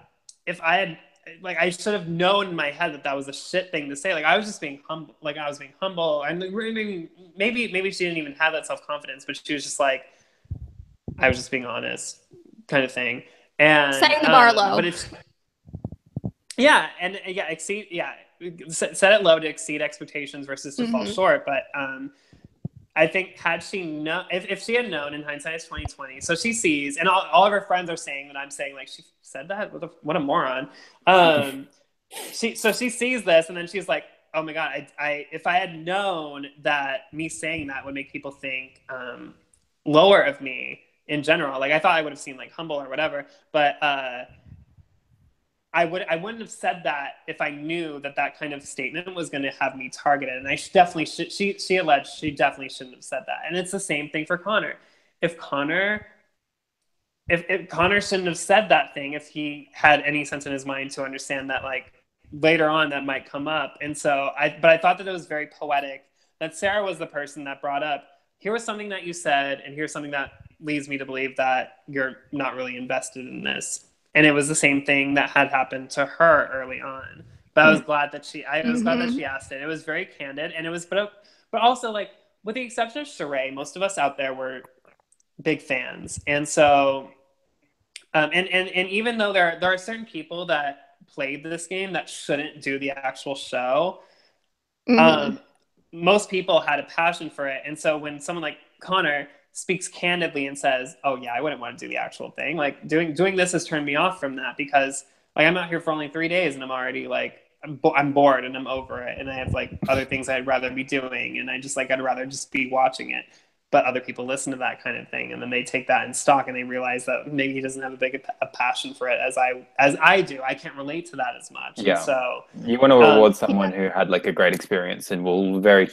if I had I should have known in my head that was a shit thing to say. Like I was just being humble. Like I was being humble, and maybe she didn't even have that self-confidence, but she was just like, I was just being honest, kind of thing. And setting the bar low. But it's set it low to exceed expectations versus to fall short. But I think had she known, if she had known, in hindsight, it's 2020. So she sees, and all of her friends are saying that I'm saying like she said that. What a moron. She sees this, and then she's like, oh my god, if I had known that me saying that would make people think lower of me in general, like I thought I would have seemed like humble or whatever, but I wouldn't have said that if I knew that kind of statement was going to have me targeted. And I definitely should. She alleged she definitely shouldn't have said that. And it's the same thing for Connor. If Connor shouldn't have said that thing, if he had any sense in his mind to understand that like later on that might come up. And so I thought that it was very poetic that Sarah was the person that brought up, here was something that you said, and here's something that leads me to believe that you're not really invested in this. And it was the same thing that had happened to her early on. But I was glad that she asked it. It was very candid, and it was, but also like with the exception of Sheree, most of us out there were big fans, and so, and even though there are certain people that played this game that shouldn't do the actual show, most people had a passion for it, and so when someone like Connor speaks candidly and says, oh yeah, I wouldn't want to do the actual thing. Like doing this has turned me off from that because like I'm out here for only 3 days and I'm already like, I'm bored and I'm over it. And I have like other things I'd rather be doing. And I'd rather just be watching it. But other people listen to that kind of thing. And then they take that in stock and they realize that maybe he doesn't have a passion for it as I do. I can't relate to that as much. Yeah. And so you want to reward someone who had like a great experience and will very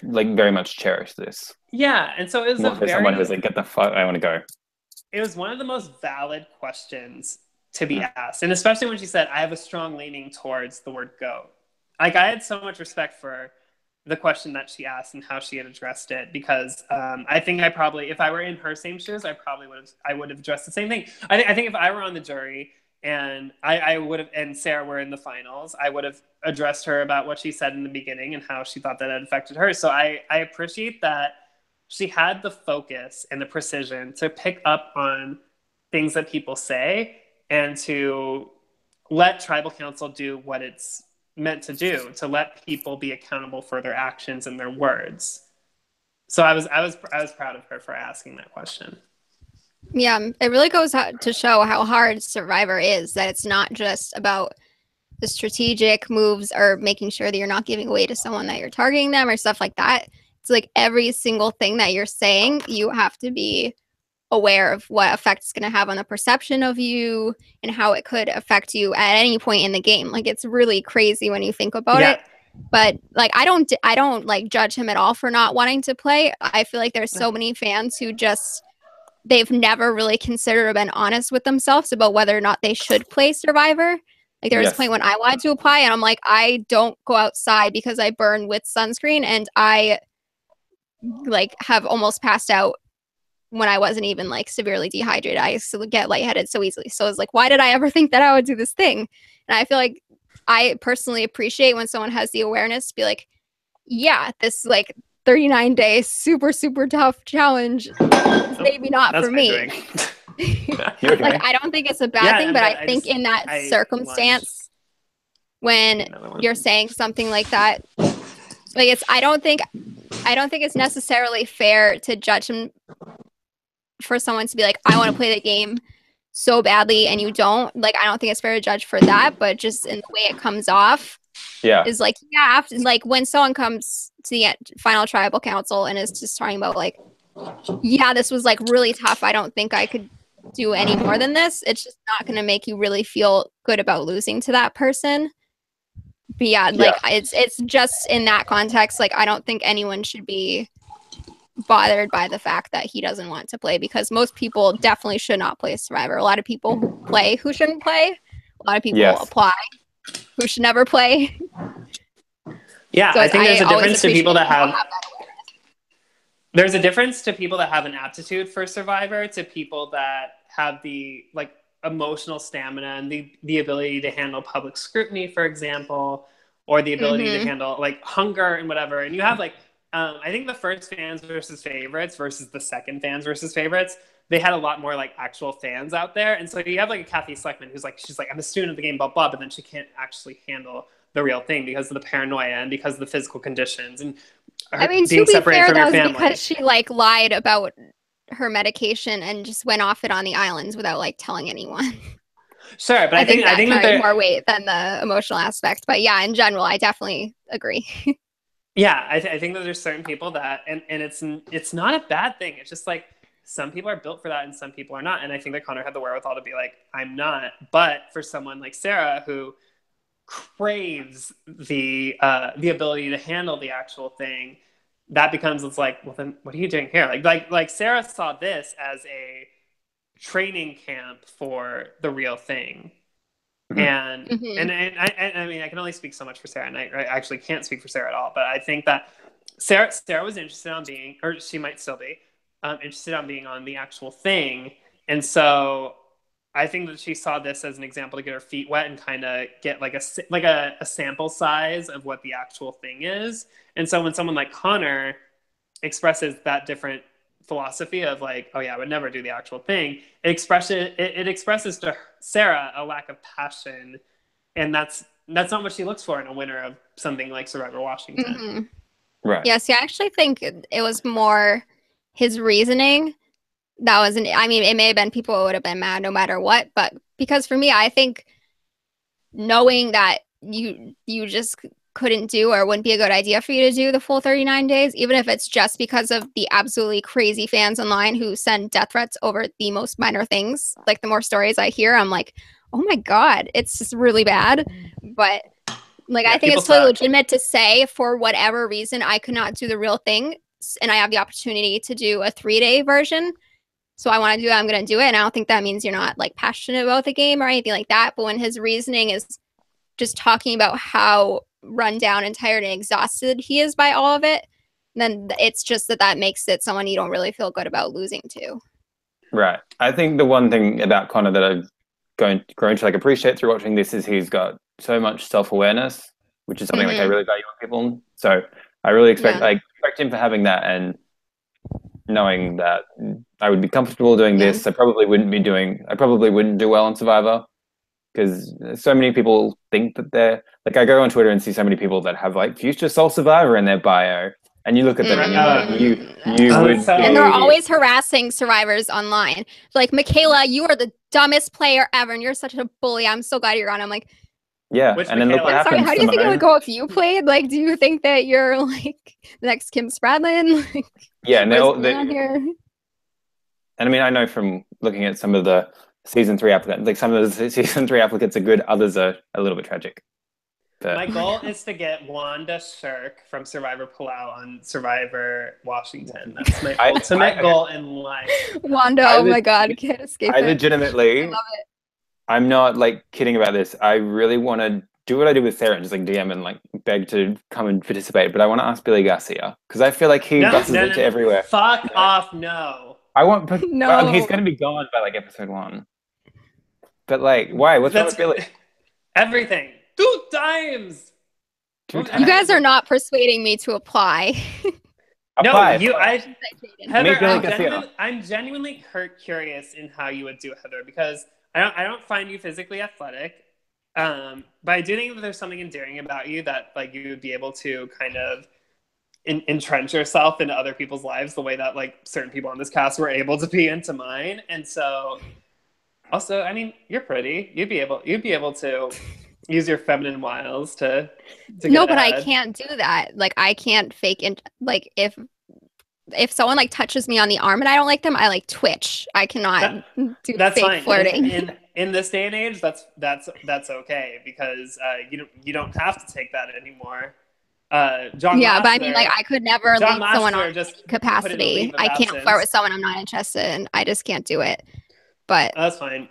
much cherish this. Yeah. And so it was someone who's like, get the fuck, I want to go. It was one of the most valid questions to be asked. And especially when she said, I have a strong leaning towards the word go. Like I had so much respect for the question that she asked and how she had addressed it, because I think if I were in her same shoes, I would have addressed the same thing. I think if I were on the jury and I would have, and Sarah were in the finals, I would have addressed her about what she said in the beginning and how she thought that had affected her. So I appreciate that she had the focus and the precision to pick up on things that people say and to let tribal council do what it's meant to do, to let people be accountable for their actions and their words. So I was proud of her for asking that question. Yeah, it really goes to show how hard Survivor is, that it's not just about the strategic moves or making sure that you're not giving away to someone that you're targeting them or stuff like that. It's like every single thing that you're saying, you have to be aware of what effect it's going to have on the perception of you and how it could affect you at any point in the game. Like it's really crazy when you think about it. But like I don't like judge him at all for not wanting to play. I feel like there's so many fans who just they've never really considered or been honest with themselves about whether or not they should play Survivor. Like there was a point when I wanted to apply and I'm like, I don't go outside because I burn with sunscreen and I like have almost passed out when I wasn't even like severely dehydrated. I used to get lightheaded so easily. So it's like, why did I ever think that I would do this thing? And I feel like I personally appreciate when someone has the awareness to be like, yeah, this like 39-day super, super tough challenge is maybe not for me. Like, I don't think it's a bad thing, but I think in that circumstance, when you're saying something like that, like I don't think it's necessarily fair to judge him for someone to be like, I want to play the game so badly and you don't. Like, I don't think it's fair to judge for that, but just in the way it comes off is like, yeah, after, like when someone comes to the final tribal council and is just talking about like, yeah, this was like really tough. I don't think I could do any more than this. It's just not going to make you really feel good about losing to that person. But yeah, like it's just in that context, like I don't think anyone should be bothered by the fact that he doesn't want to play, because most people definitely should not play Survivor. A lot of people who play who shouldn't play. A lot of people apply who should never play. Yeah, so I think there's a difference to people that have there's a difference to people that have an aptitude for Survivor to people that have the like emotional stamina and the ability to handle public scrutiny, for example, or the ability to handle like hunger and whatever. And you have like I think the first fans versus favorites versus the second fans versus favorites, they had a lot more like actual fans out there. And so you have like a Kathy Sleckman who's like, she's like, I'm a student of the game, blah, blah, but then she can't actually handle the real thing because of the paranoia and because of the physical conditions and being separated from your family. Because she like lied about her medication and just went off it on the islands without like telling anyone. Sure, but I think that carried more weight than the emotional aspect. But yeah, in general, I definitely agree. Yeah, I think that there's certain people that, and it's not a bad thing. It's just like some people are built for that and some people are not. And I think that Connor had the wherewithal to be like, I'm not. But for someone like Sarah, who craves the ability to handle the actual thing, that becomes, it's like, well, then what are you doing here? Like Sarah saw this as a training camp for the real thing. And and I mean, I can only speak so much for Sarah, and I actually can't speak for Sarah at all. But I think that Sarah was interested on being, or she might still be, interested on being on the actual thing. And so I think that she saw this as an example to get her feet wet and kind of get like a sample size of what the actual thing is. And so when someone like Connor expresses that different philosophy of like, oh yeah, I would never do the actual thing, it expresses to Sarah a lack of passion, and that's not what she looks for in a winner of something like Survivor Washington. Right. Yeah, see, I actually think it was more his reasoning that wasn't, I mean, it may have been people would have been mad no matter what, but because for me, I think knowing that you just couldn't do, or wouldn't be a good idea for you to do the full 39 days, even if it's just because of the absolutely crazy fans online who send death threats over the most minor things. Like the more stories I hear, I'm like, oh my God, it's just really bad. But like, I think it's totally legitimate to say, for whatever reason, I could not do the real thing and I have the opportunity to do a 3-day version. So I want to do it, I'm going to do it. And I don't think that means you're not like passionate about the game or anything like that. But when his reasoning is just talking about how run down and tired and exhausted he is by all of it, then it's just that makes it someone you don't really feel good about losing to. Right. I think the one thing about Connor that I've grown to like appreciate through watching this is he's got so much self-awareness, which is something like I really value in people. So I really expect him for having that, and knowing that I would be comfortable doing this. I probably wouldn't do well on Survivor, because so many people think that they're like, I go on Twitter and see so many people that have like future Soul Survivor in their bio, and you look at them and you're like, you would be... And they're always harassing survivors online. Like, Michaela, you are the dumbest player ever, and you're such a bully. I'm so glad you're on. I'm like, yeah. And then look what happens. Sorry, how do you think it would go if you played? Like, do you think that you're like the next Kim Spradlin? Like, yeah, and here. And I mean, I know from looking at some of the season 3 applicants, like some of the season 3 applicants are good, others are a little bit tragic. But My goal is to get Wanda Shirk from Survivor Palau on Survivor Washington. That's my ultimate goal in life. Wanda, oh my God, can't escape it. Legitimately, I love it. I'm not like kidding about this. I really want to do what I did with Sarah and just like DM and like beg to come and participate. But I want to ask Billy Garcia because I feel like he buses into everywhere. Fuck off, no. I want, No. he's going to be gone by like episode 1. But like, why? What's wrong with Billy? Everything. 2 times. You guys are not persuading me to apply. Apply. No, Heather, I'm genuinely curious in how you would do Heather because I don't find you physically athletic. But I do think that there's something endearing about you that like you would be able to kind of entrench yourself into other people's lives the way that like certain people on this cast were able to be into mine. And so also, I mean, you're pretty. You'd be able to use your feminine wiles to No, but ahead. I can't do that. Like I can't fake it. Like if someone like touches me on the arm and I don't like them, I like twitch. I cannot do that's fake fine. flirting. In this day and age, that's okay because you don't have to take that anymore. John yeah, Lasseter, but I mean, like I could never lead someone on just capacity. I can't flirt with someone I'm not interested in. I just can't do it. But that's fine.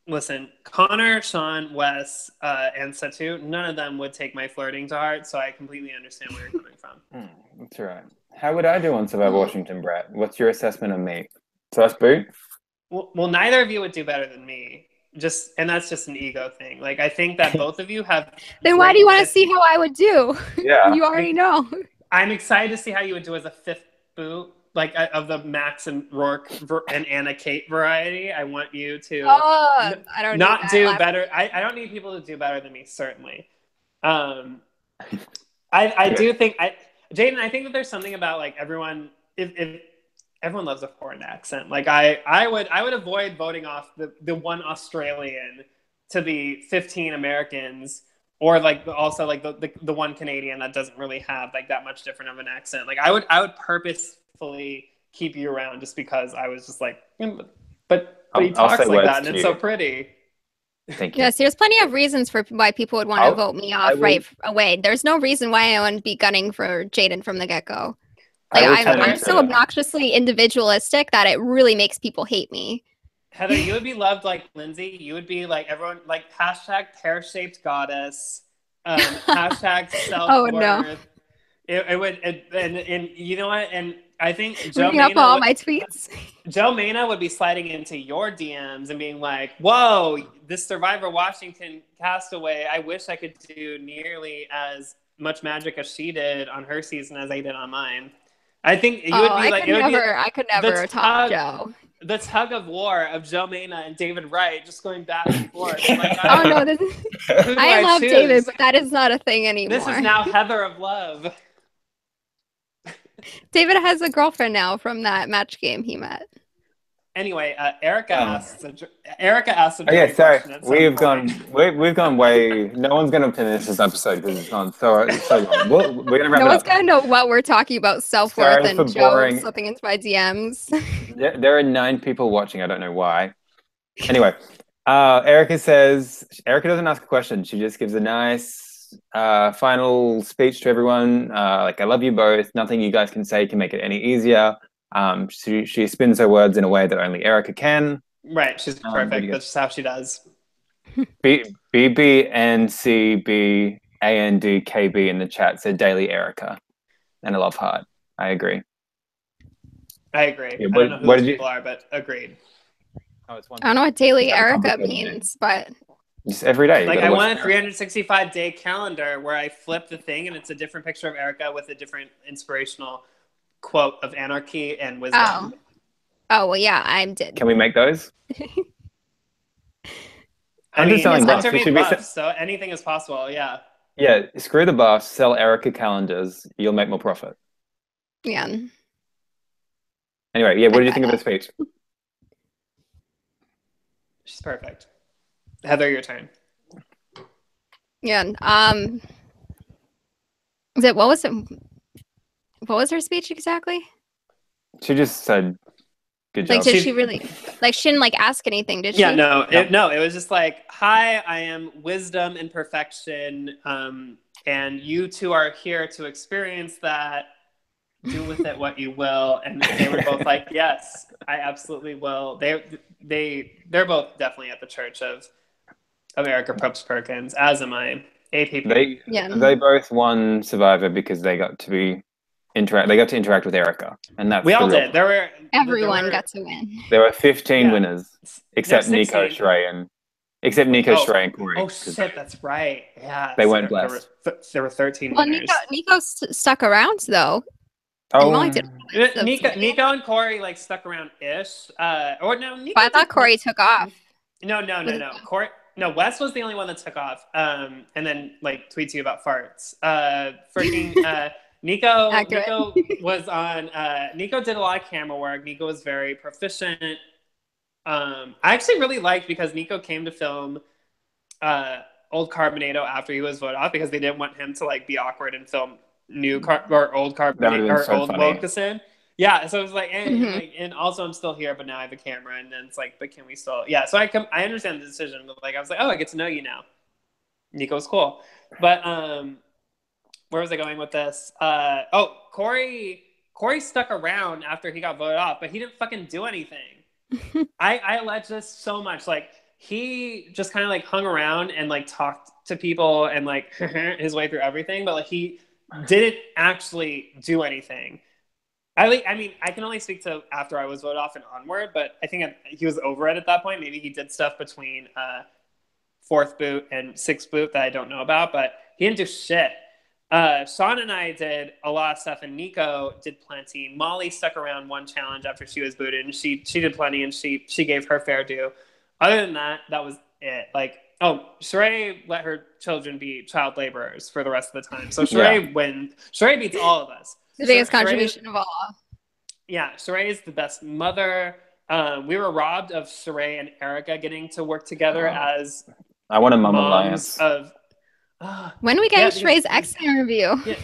Listen, Connor, Sean, Wes, and Satu, none of them would take my flirting to heart, so I completely understand where you're coming from. That's right. How would I do on Survivor Washington, Brett? What's your assessment of me? First boot? Well, neither of you would do better than me. And that's just an ego thing. Like, I think that both of you have. Then why do you want to see how I would do? Yeah. You already know. I'm excited to see how you would do as a 5th boot. Like of the Max and Rourke and Anna Kate variety, I want you to I don't not do better. I don't need people to do better than me, certainly. I do think Jaden, I think that there's something about like everyone if everyone loves a foreign accent. Like I would avoid voting off the one Australian to the 15 Americans. Or like also like the one Canadian that doesn't really have like that much different of an accent. Like I would purposefully keep you around just because I was just like, but he talks like that and it's so pretty. Thank you. Yes, there's plenty of reasons for why people would want to vote me off right away. There's no reason why I wouldn't be gunning for Jaden from the get-go. Like I'm so obnoxiously individualistic that it really makes people hate me. Heather, you would be loved like Lindsay. You would be like everyone, like hashtag pear-shaped goddess, hashtag self-worth. Oh no! It would, and you know what? And I think Reading up all my tweets. Joe Mena would be sliding into your DMs and being like, "Whoa, this Survivor Washington castaway! I wish I could do nearly as much magic as she did on her season as I did on mine." I think you would be like, I could never top Joe. The tug of war of Joe Mena and David Wright just going back and forth. Like, I love choose? David, but that is not a thing anymore. This is now Heather of Love. David has a girlfriend now from that match game he met. Anyway, Erica asked a question. We've gone way. No one's going to finish this episode because it's gone so long. We're going to wrap it up. No one's going to know what we're talking about, self-worth and Joe slipping into my DMs. There are 9 people watching. I don't know why. Anyway, Erica doesn't ask a question. She just gives a nice final speech to everyone. Like, I love you both. Nothing you guys can say can make it any easier. She spins her words in a way that only Erica can. Right, she's perfect. That's just how she does. BBNCBANDKB in the chat said Daily Erica and a love heart. I agree. Yeah, I don't know who those people are, but agreed. I don't know what Daily Erica means, but just every day. Like I want a 365-day calendar where I flip the thing and it's a different picture of Erica with a different inspirational quote of anarchy and wisdom. Oh well, yeah, I did. Can we make those? I mean, Hunter made buffs, so anything is possible. Yeah. Yeah, screw the buffs. Sell Erica calendars. You'll make more profit. Yeah. Anyway, what did you think of the speech? She's perfect. Heather, your turn. Yeah. What was her speech exactly? She just said Good Like, job. did she really? Like, she didn't ask anything, did she? Yeah, no, it was just like, hi, I am wisdom and perfection, and you two are here to experience that. Do with it what you will. And they were both like, yes, I absolutely will. They're both definitely at the church of Erica Probst Perkins, as am I. APP. They both won Survivor because they got to interact with Erica, and that's we all real did. point. Everyone got to win. There were 15 winners, except Nico, Sheree, and Corey. Oh shit, that's right. Yeah, they weren't blessed. There were 13 winners. Nico stuck around though. Oh, Nico and Corey stuck around ish. Or no, Nico. But I thought Corey took off. No. Corey. No, Wes was the only one that took off. And then tweets you about farts. Nico was on. Nico did a lot of camera work. Nico was very proficient. I actually really liked because Nico came to film Old Carbonado after he was voted off because they didn't want him to be awkward and film Old Carbonado or Old Wilkerson. Yeah, so it was and also I'm still here, but now I have a camera, and then it's but can we still? Yeah, so I understand the decision, but I was oh, I get to know you now. Nico's cool, but where was I going with this? Corey stuck around after he got voted off, but he didn't fucking do anything. I allege this so much. He just kind of hung around and talked to people and his way through everything, but he didn't actually do anything. I mean, I can only speak to after I was voted off and onward, but I think he was over it at that point. Maybe he did stuff between fourth boot and sixth boot that I don't know about, but he didn't do shit. Sean and I did a lot of stuff, and Nico did plenty. Molly stuck around one challenge after she was booted, and she did plenty, and she gave her fair due. Other than that, that was it. Sheree let her children be child laborers for the rest of the time. So Sheree wins. Sheree beats all of us. The biggest contribution of all. Yeah, Sheree is the best mother. We were robbed of Sheree and Erica getting to work together as I want a mom alliance. When are we getting Sheree's exit interview? Yeah,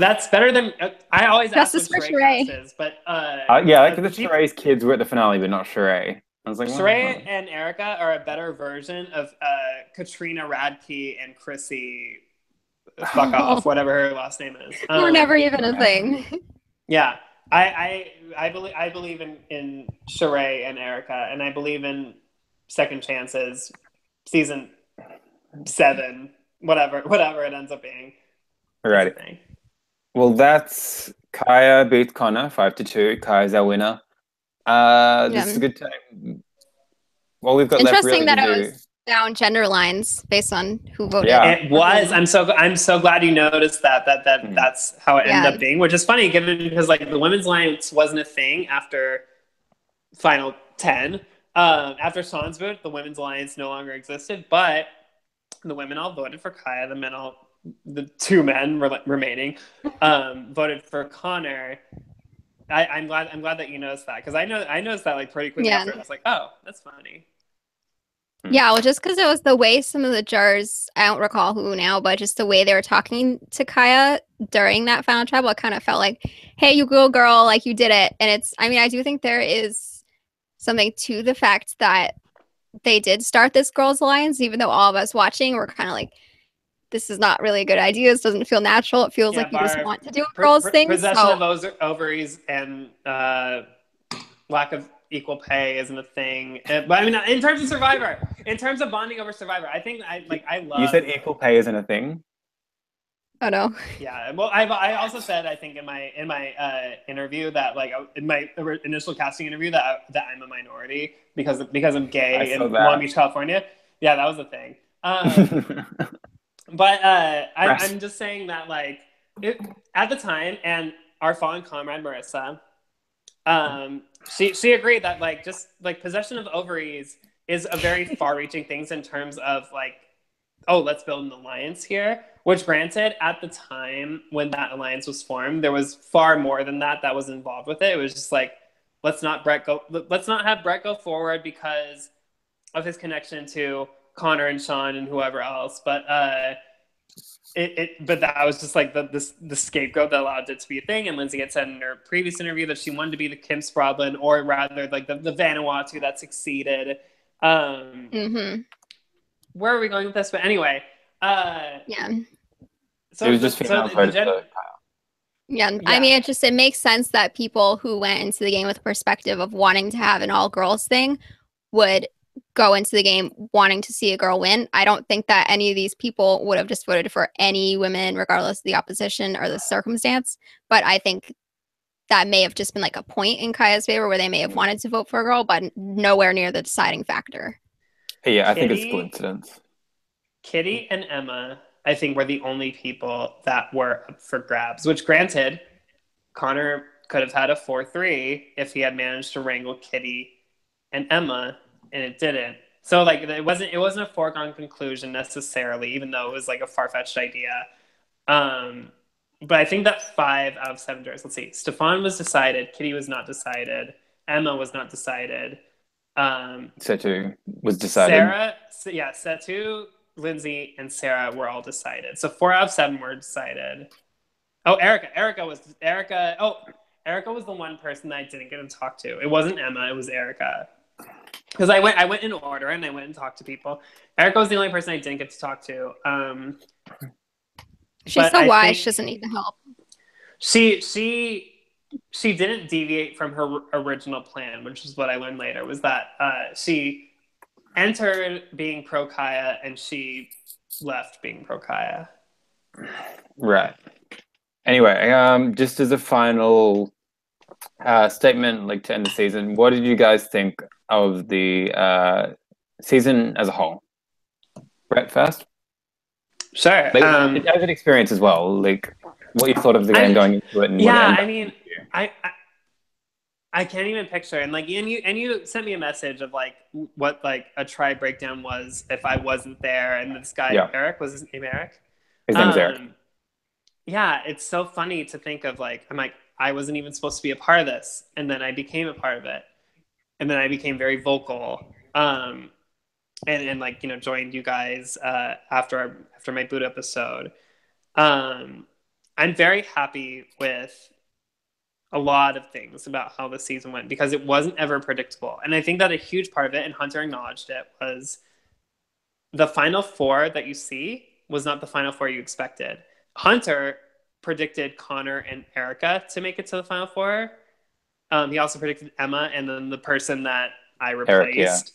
that's better than I always ask Justice for Sheree. Is, but the Sheree's kids were at the finale, but not Sheree. I was Sheree and Erica are a better version of Katrina Radke and Chrissy. Fuck off, whatever her last name is. We're never even a thing. Yeah, I believe in Sheree and Erica, and I believe in second chances, season 7, whatever it ends up being. Alrighty. Well, that's Kaya beat Connor 5-2. Kaya's our winner. This is a good time. Well, we've got left really that it was down gender lines based on who voted. Yeah. It was. I'm so glad you noticed that. That's how it ended up being, which is funny given because the women's alliance wasn't a thing after final 10. After Sean's vote, the women's alliance no longer existed, but the women all voted for Kaya. The 2 men remaining voted for Connor. I'm glad that you noticed that because I noticed that pretty quickly after. I was oh, that's funny. Yeah, well, just because it was the way some of the jurors, I don't recall who now, but just the way they were talking to Kaya during that final tribal, it kind of felt hey, you girl, you did it. And I do think there is something to the fact that they did start this girls' alliance, even though all of us watching were kind of this is not really a good idea. This doesn't feel natural. It feels like you just want to do a girls' thing. Possession of ovaries and lack of equal pay isn't a thing. But I mean, in terms of Survivor, in terms of bonding over Survivor, I think I love. You said equal pay isn't a thing. Oh no. Yeah. Well, I also said I think in my interview that in my initial casting interview that I'm a minority because I'm gay in Long Beach, California. Yeah, that was a thing. But I'm just saying that at the time, and our fallen comrade Marissa, she agreed that just possession of ovaries is a very far-reaching thing in terms of let's build an alliance here. Which, granted, at the time when that alliance was formed, there was far more than that was involved with it. It was just let's not have Brett go forward because of his connection to Connor and Sean and whoever else. But but that was just like the scapegoat that allowed it to be a thing. And Lindsay had said in her previous interview that she wanted to be the Kim Spradlin, or rather like the Vanuatu that succeeded. Where are we going with this? But anyway, yeah. So it was just females voted for Kyle. Yeah, I mean, it makes sense that people who went into the game with the perspective of wanting to have an all-girls thing would go into the game wanting to see a girl win. I don't think that any of these people would have just voted for any women, regardless of the opposition or the circumstance. But I think that may have just been like a point in Kaya's favor where they may have wanted to vote for a girl, but nowhere near the deciding factor. Yeah, I think it's coincidence. Kitty and Emma, I think, were the only people that were up for grabs, which granted, Connor could have had a 4-3 if he had managed to wrangle Kitty and Emma, and it didn't. So like it wasn't a foregone conclusion necessarily, even though it was like a far-fetched idea. But I think that 5 out of 7 jurors, let's see, Stefan was decided, Kitty was not decided, Emma was not decided. Setu was decided. Setu, Lindsay, and Sarah were all decided. So 4 out of 7 were decided. Oh, Erica was the one person that I didn't get to talk to. It wasn't Emma, it was Erica. Because I went in order and I went and talked to people. Erica was the only person I didn't get to talk to. She's so wise, she doesn't need the help. She didn't deviate from her original plan, which is what I learned later, was that she entered being pro Kaya and she left being pro Kaya. Right. Anyway, just as a final statement, like to end the season, what did you guys think of the season as a whole? Brett first? Sure. Like, as an experience as well, like what you thought of the game going into it. And I can't even picture. And like, and you sent me a message of like what like a try breakdown was if I wasn't there. And this guy Eric, was his name Eric? His name's Eric. Yeah, it's so funny to think of like I'm like I wasn't even supposed to be a part of this, and then I became a part of it, and then I became very vocal. And like joined you guys after my boot episode. I'm very happy with a lot of things about how the season went because it wasn't ever predictable, and I think that a huge part of it, and Hunter acknowledged it, was the final 4 that you see was not the final 4 you expected. Hunter predicted Connor and Erica to make it to the final 4. He also predicted Emma and then the person that I replaced.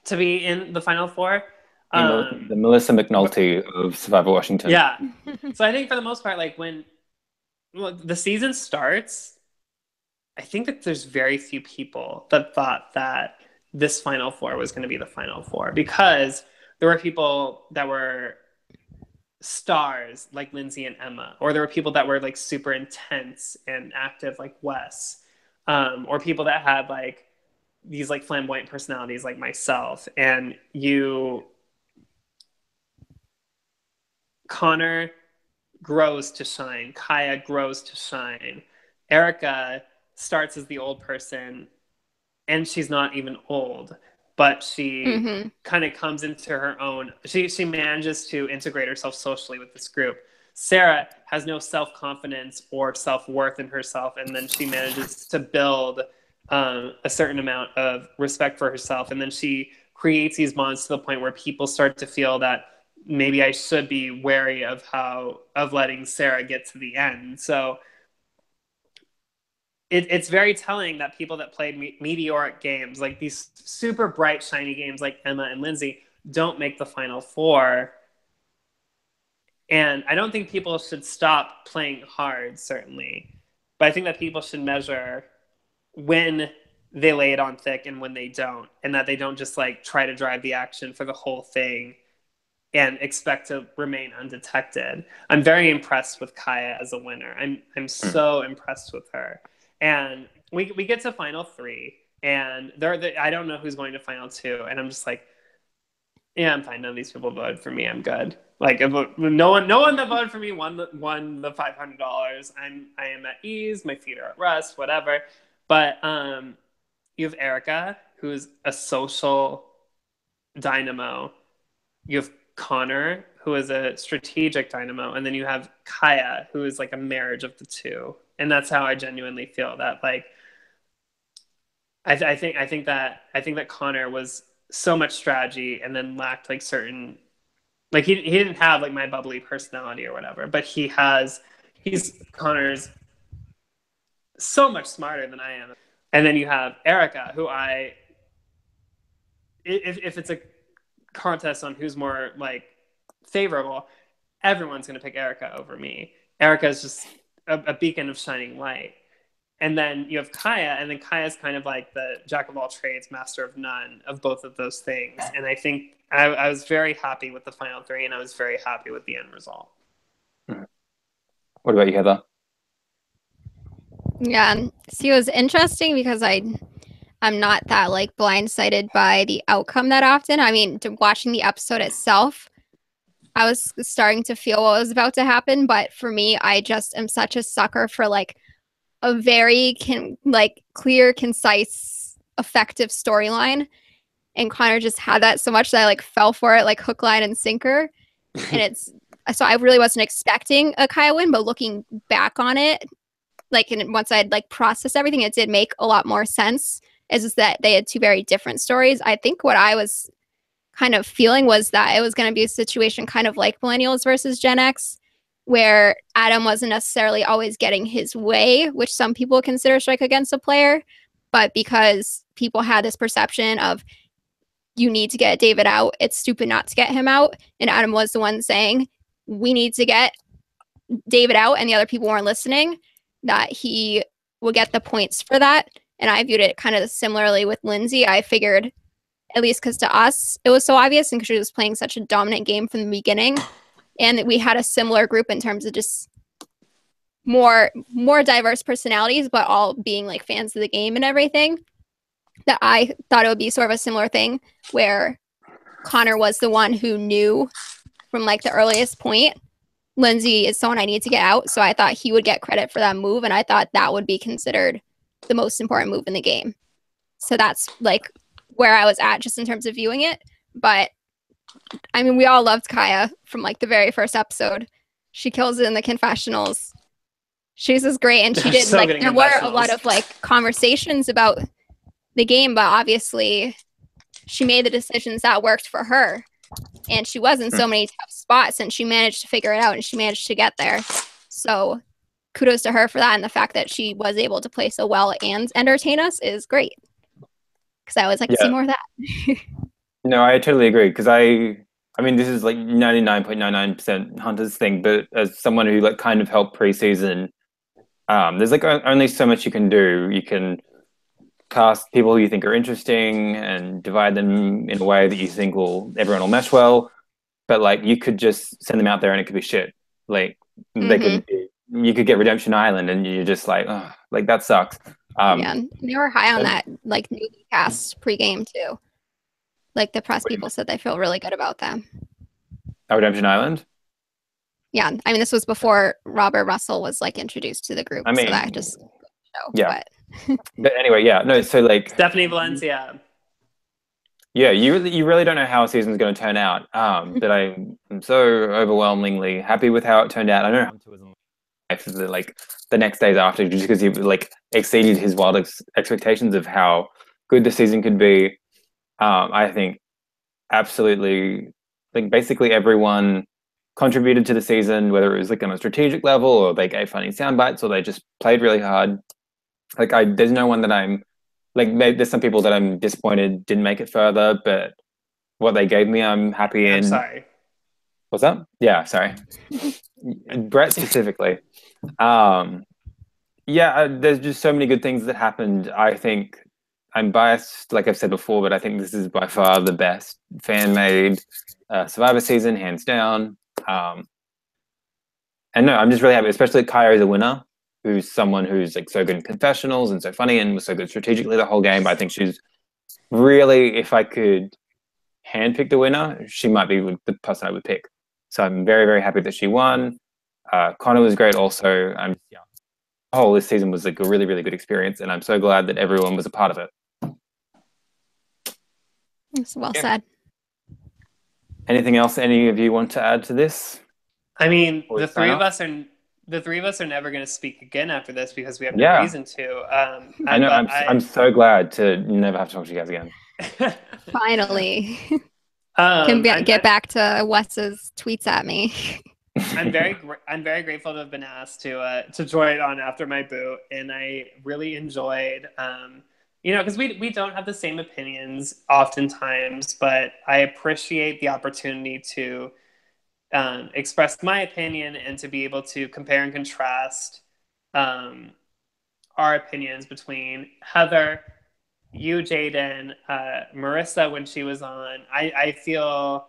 To be in the final 4. The Melissa McNulty of Survivor Washington. Yeah. So I think for the most part, like when the season starts, I think that there's very few people that thought that this final 4 was going to be the final 4 because there were people that were stars like Lindsay and Emma, or there were people that were like super intense and active like Wes, or people that had like these like flamboyant personalities like myself. And Connor grows to shine, Kaya grows to shine, Erica starts as the old person and she's not even old, but she kind of comes into her own. She manages to integrate herself socially with this group. Sarah has no self-confidence or self-worth in herself, and then she manages to build a certain amount of respect for herself, and then she creates these bonds to the point where people start to feel that maybe I should be wary of letting Sarah get to the end. So it's very telling that people that played meteoric games, like these super bright, shiny games like Emma and Lindsay, don't make the final 4. And I don't think people should stop playing hard, certainly. But I think that people should measure when they lay it on thick and when they don't. And that they don't just like try to drive the action for the whole thing and expect to remain undetected. I'm very impressed with Kaya as a winner. I'm so impressed with her. And we get to final 3, and I don't know who's going to final 2, and I'm just like, yeah, I'm fine. None of these people voted for me. I'm good. Like, no one that voted for me won the $500. I am at ease. My feet are at rest. Whatever. But you have Erica, who's a social dynamo. You have Connor, who is a strategic dynamo, and then you have Kaya, who is like a marriage of the two. And that's how I genuinely feel that like I think that Connor was so much strategy and then lacked like certain, like he didn't have like my bubbly personality or whatever, but Connor's so much smarter than I am. And then you have Erica, who if it's a contest on who's more like favorable, everyone's going to pick Erica over me. Erica is just a beacon of shining light. And then you have Kaya, and then Kaya's kind of like the jack of all trades, master of none of both of those things. And I think I was very happy with the final three, and I was very happy with the end result. What about you, Heather? Yeah, see, it was interesting because I'm not that like blindsided by the outcome that often. I mean, watching the episode itself, I was starting to feel what was about to happen, but for me, I just am such a sucker for like a very clear, concise, effective storyline. And Connor just had that so much that I like fell for it like hook, line, and sinker. And so I really wasn't expecting a Kaya win, but looking back on it, like, and once I'd like processed everything, it did make a lot more sense. Is just that they had two very different stories. I think what I was kind of feeling was that it was going to be a situation kind of like Millennials versus Gen X, where Adam wasn't necessarily always getting his way, which some people consider strike against a player. But because people had this perception of you need to get David out, it's stupid not to get him out. And Adam was the one saying, we need to get David out, and the other people weren't listening, that he would get the points for that. And I viewed it kind of similarly with Lindsay. I figured, at least because to us, it was so obvious, and because she was playing such a dominant game from the beginning. And we had a similar group in terms of just more diverse personalities, but all being like fans of the game and everything, that I thought it would be sort of a similar thing where Connor was the one who knew from like the earliest point, Lindsay is someone I need to get out. So I thought he would get credit for that move. And I thought that would be considered the most important move in the game. So that's like where I was at just in terms of viewing it. But I mean, we all loved Kaya from like the very first episode. She kills it in the confessionals. She's just great. And she did so like, there were a lot of like conversations about the game, but obviously she made the decisions that worked for her. And she was in so many tough spots, and she managed to figure it out, and she managed to get there. So kudos to her for that. And the fact that she was able to play so well and entertain us is great. Because I always like to see more of that. No, I totally agree. Because I mean, this is like 99.99% Hunter's thing, but as someone who like kind of helped preseason, there's like only so much you can do. You can cast people who you think are interesting and divide them in a way that you think everyone will mesh well. But like, you could just send them out there and it could be shit. Like you could get Redemption Island and you're just like, oh, like that sucks. Yeah, they were high on that like newbie cast pregame too. Like the press people said they feel really good about them. Redemption Island? Yeah, I mean, this was before Robert Russell was like introduced to the group. I mean, so that just show. Yeah. But anyway, yeah, no, so like Stephanie Valencia. Yeah, you really don't know how a season's going to turn out. But I'm so overwhelmingly happy with how it turned out. I don't know how the next days after, just because he like exceeded his wild expectations of how good the season could be. I think absolutely, like basically everyone contributed to the season, whether it was like on a strategic level or they gave funny sound bites or they just played really hard. Like there's no one that I'm like, maybe there's some people that I'm disappointed didn't make it further, but what they gave me, I'm happy in. I'm sorry. What's up? Yeah, sorry. Brett specifically. There's just so many good things that happened. I think I'm biased, like I've said before, but I think this is by far the best fan-made Survivor season, hands down. And no, I'm just really happy, especially Kaya is a winner, who's someone who's like so good in confessionals and so funny and was so good strategically the whole game. I think she's really, if I could handpick the winner, she might be the person I would pick. So I'm very, very happy that she won. Connor was great also. This season was like a really, really good experience, and I'm so glad that everyone was a part of it. It's well said. Anything else any of you want to add to this? I mean, the three of us are never going to speak again after this because we have no reason to. I know. I'm so glad to never have to talk to you guys again. Finally, get back to Wes's tweets at me. I'm very grateful to have been asked to join on after my boot, and I really enjoyed. Because we don't have the same opinions oftentimes, but I appreciate the opportunity to express my opinion and to be able to compare and contrast our opinions between Heather, you, Jaden, Marissa when she was on. I feel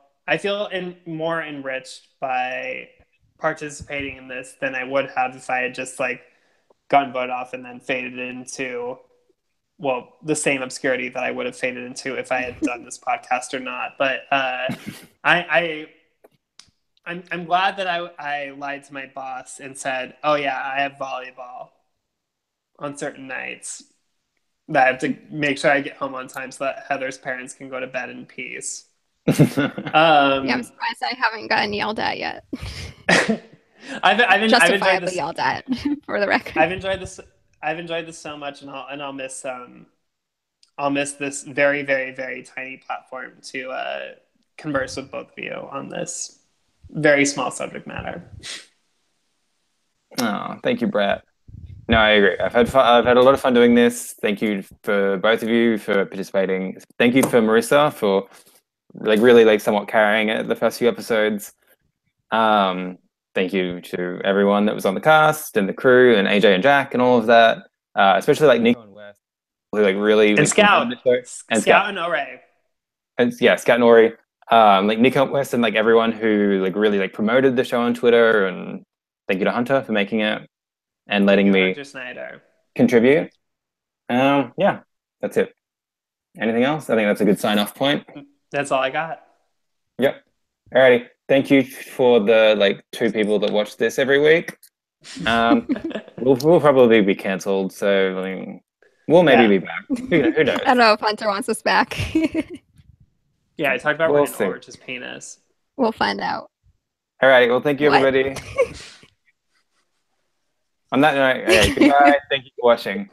more enriched by participating in this than I would have if I had just gotten voted off and then faded into the same obscurity that I would have faded into if I had done this podcast or not. But I'm glad that I lied to my boss and said, "Oh yeah, I have volleyball on certain nights that I have to make sure I get home on time so that Heather's parents can go to bed in peace." I'm surprised I haven't gotten yelled at yet. Justifiably yelled at, for the record. I've enjoyed this so much, and I'll miss this very, very, very tiny platform to converse with both of you on this very small subject matter. Oh, thank you, Brett. No, I agree. I've had a lot of fun doing this. Thank you for both of you for participating. Thank you for Marissa for really somewhat carrying it the first few episodes. Thank you to everyone that was on the cast and the crew and AJ and Jack and all of that. Especially Nico and Wes, who really and Scout and Scout and Ore. And Scout and Ori. Nico and Wes and everyone who really promoted the show on Twitter, and thank you to Hunter for making it and letting me contribute. Yeah, that's it. Anything else? I think that's a good sign-off point. That's all I got. Yep. Alrighty. Thank you for the 2 people that watch this every week. We'll probably be cancelled, so we'll maybe be back. Who knows? I don't know if Hunter wants us back. Yeah, I talked about Ryan Orch's penis. We'll find out. All right. Well, thank you, everybody. On that note, goodbye. Thank you for watching.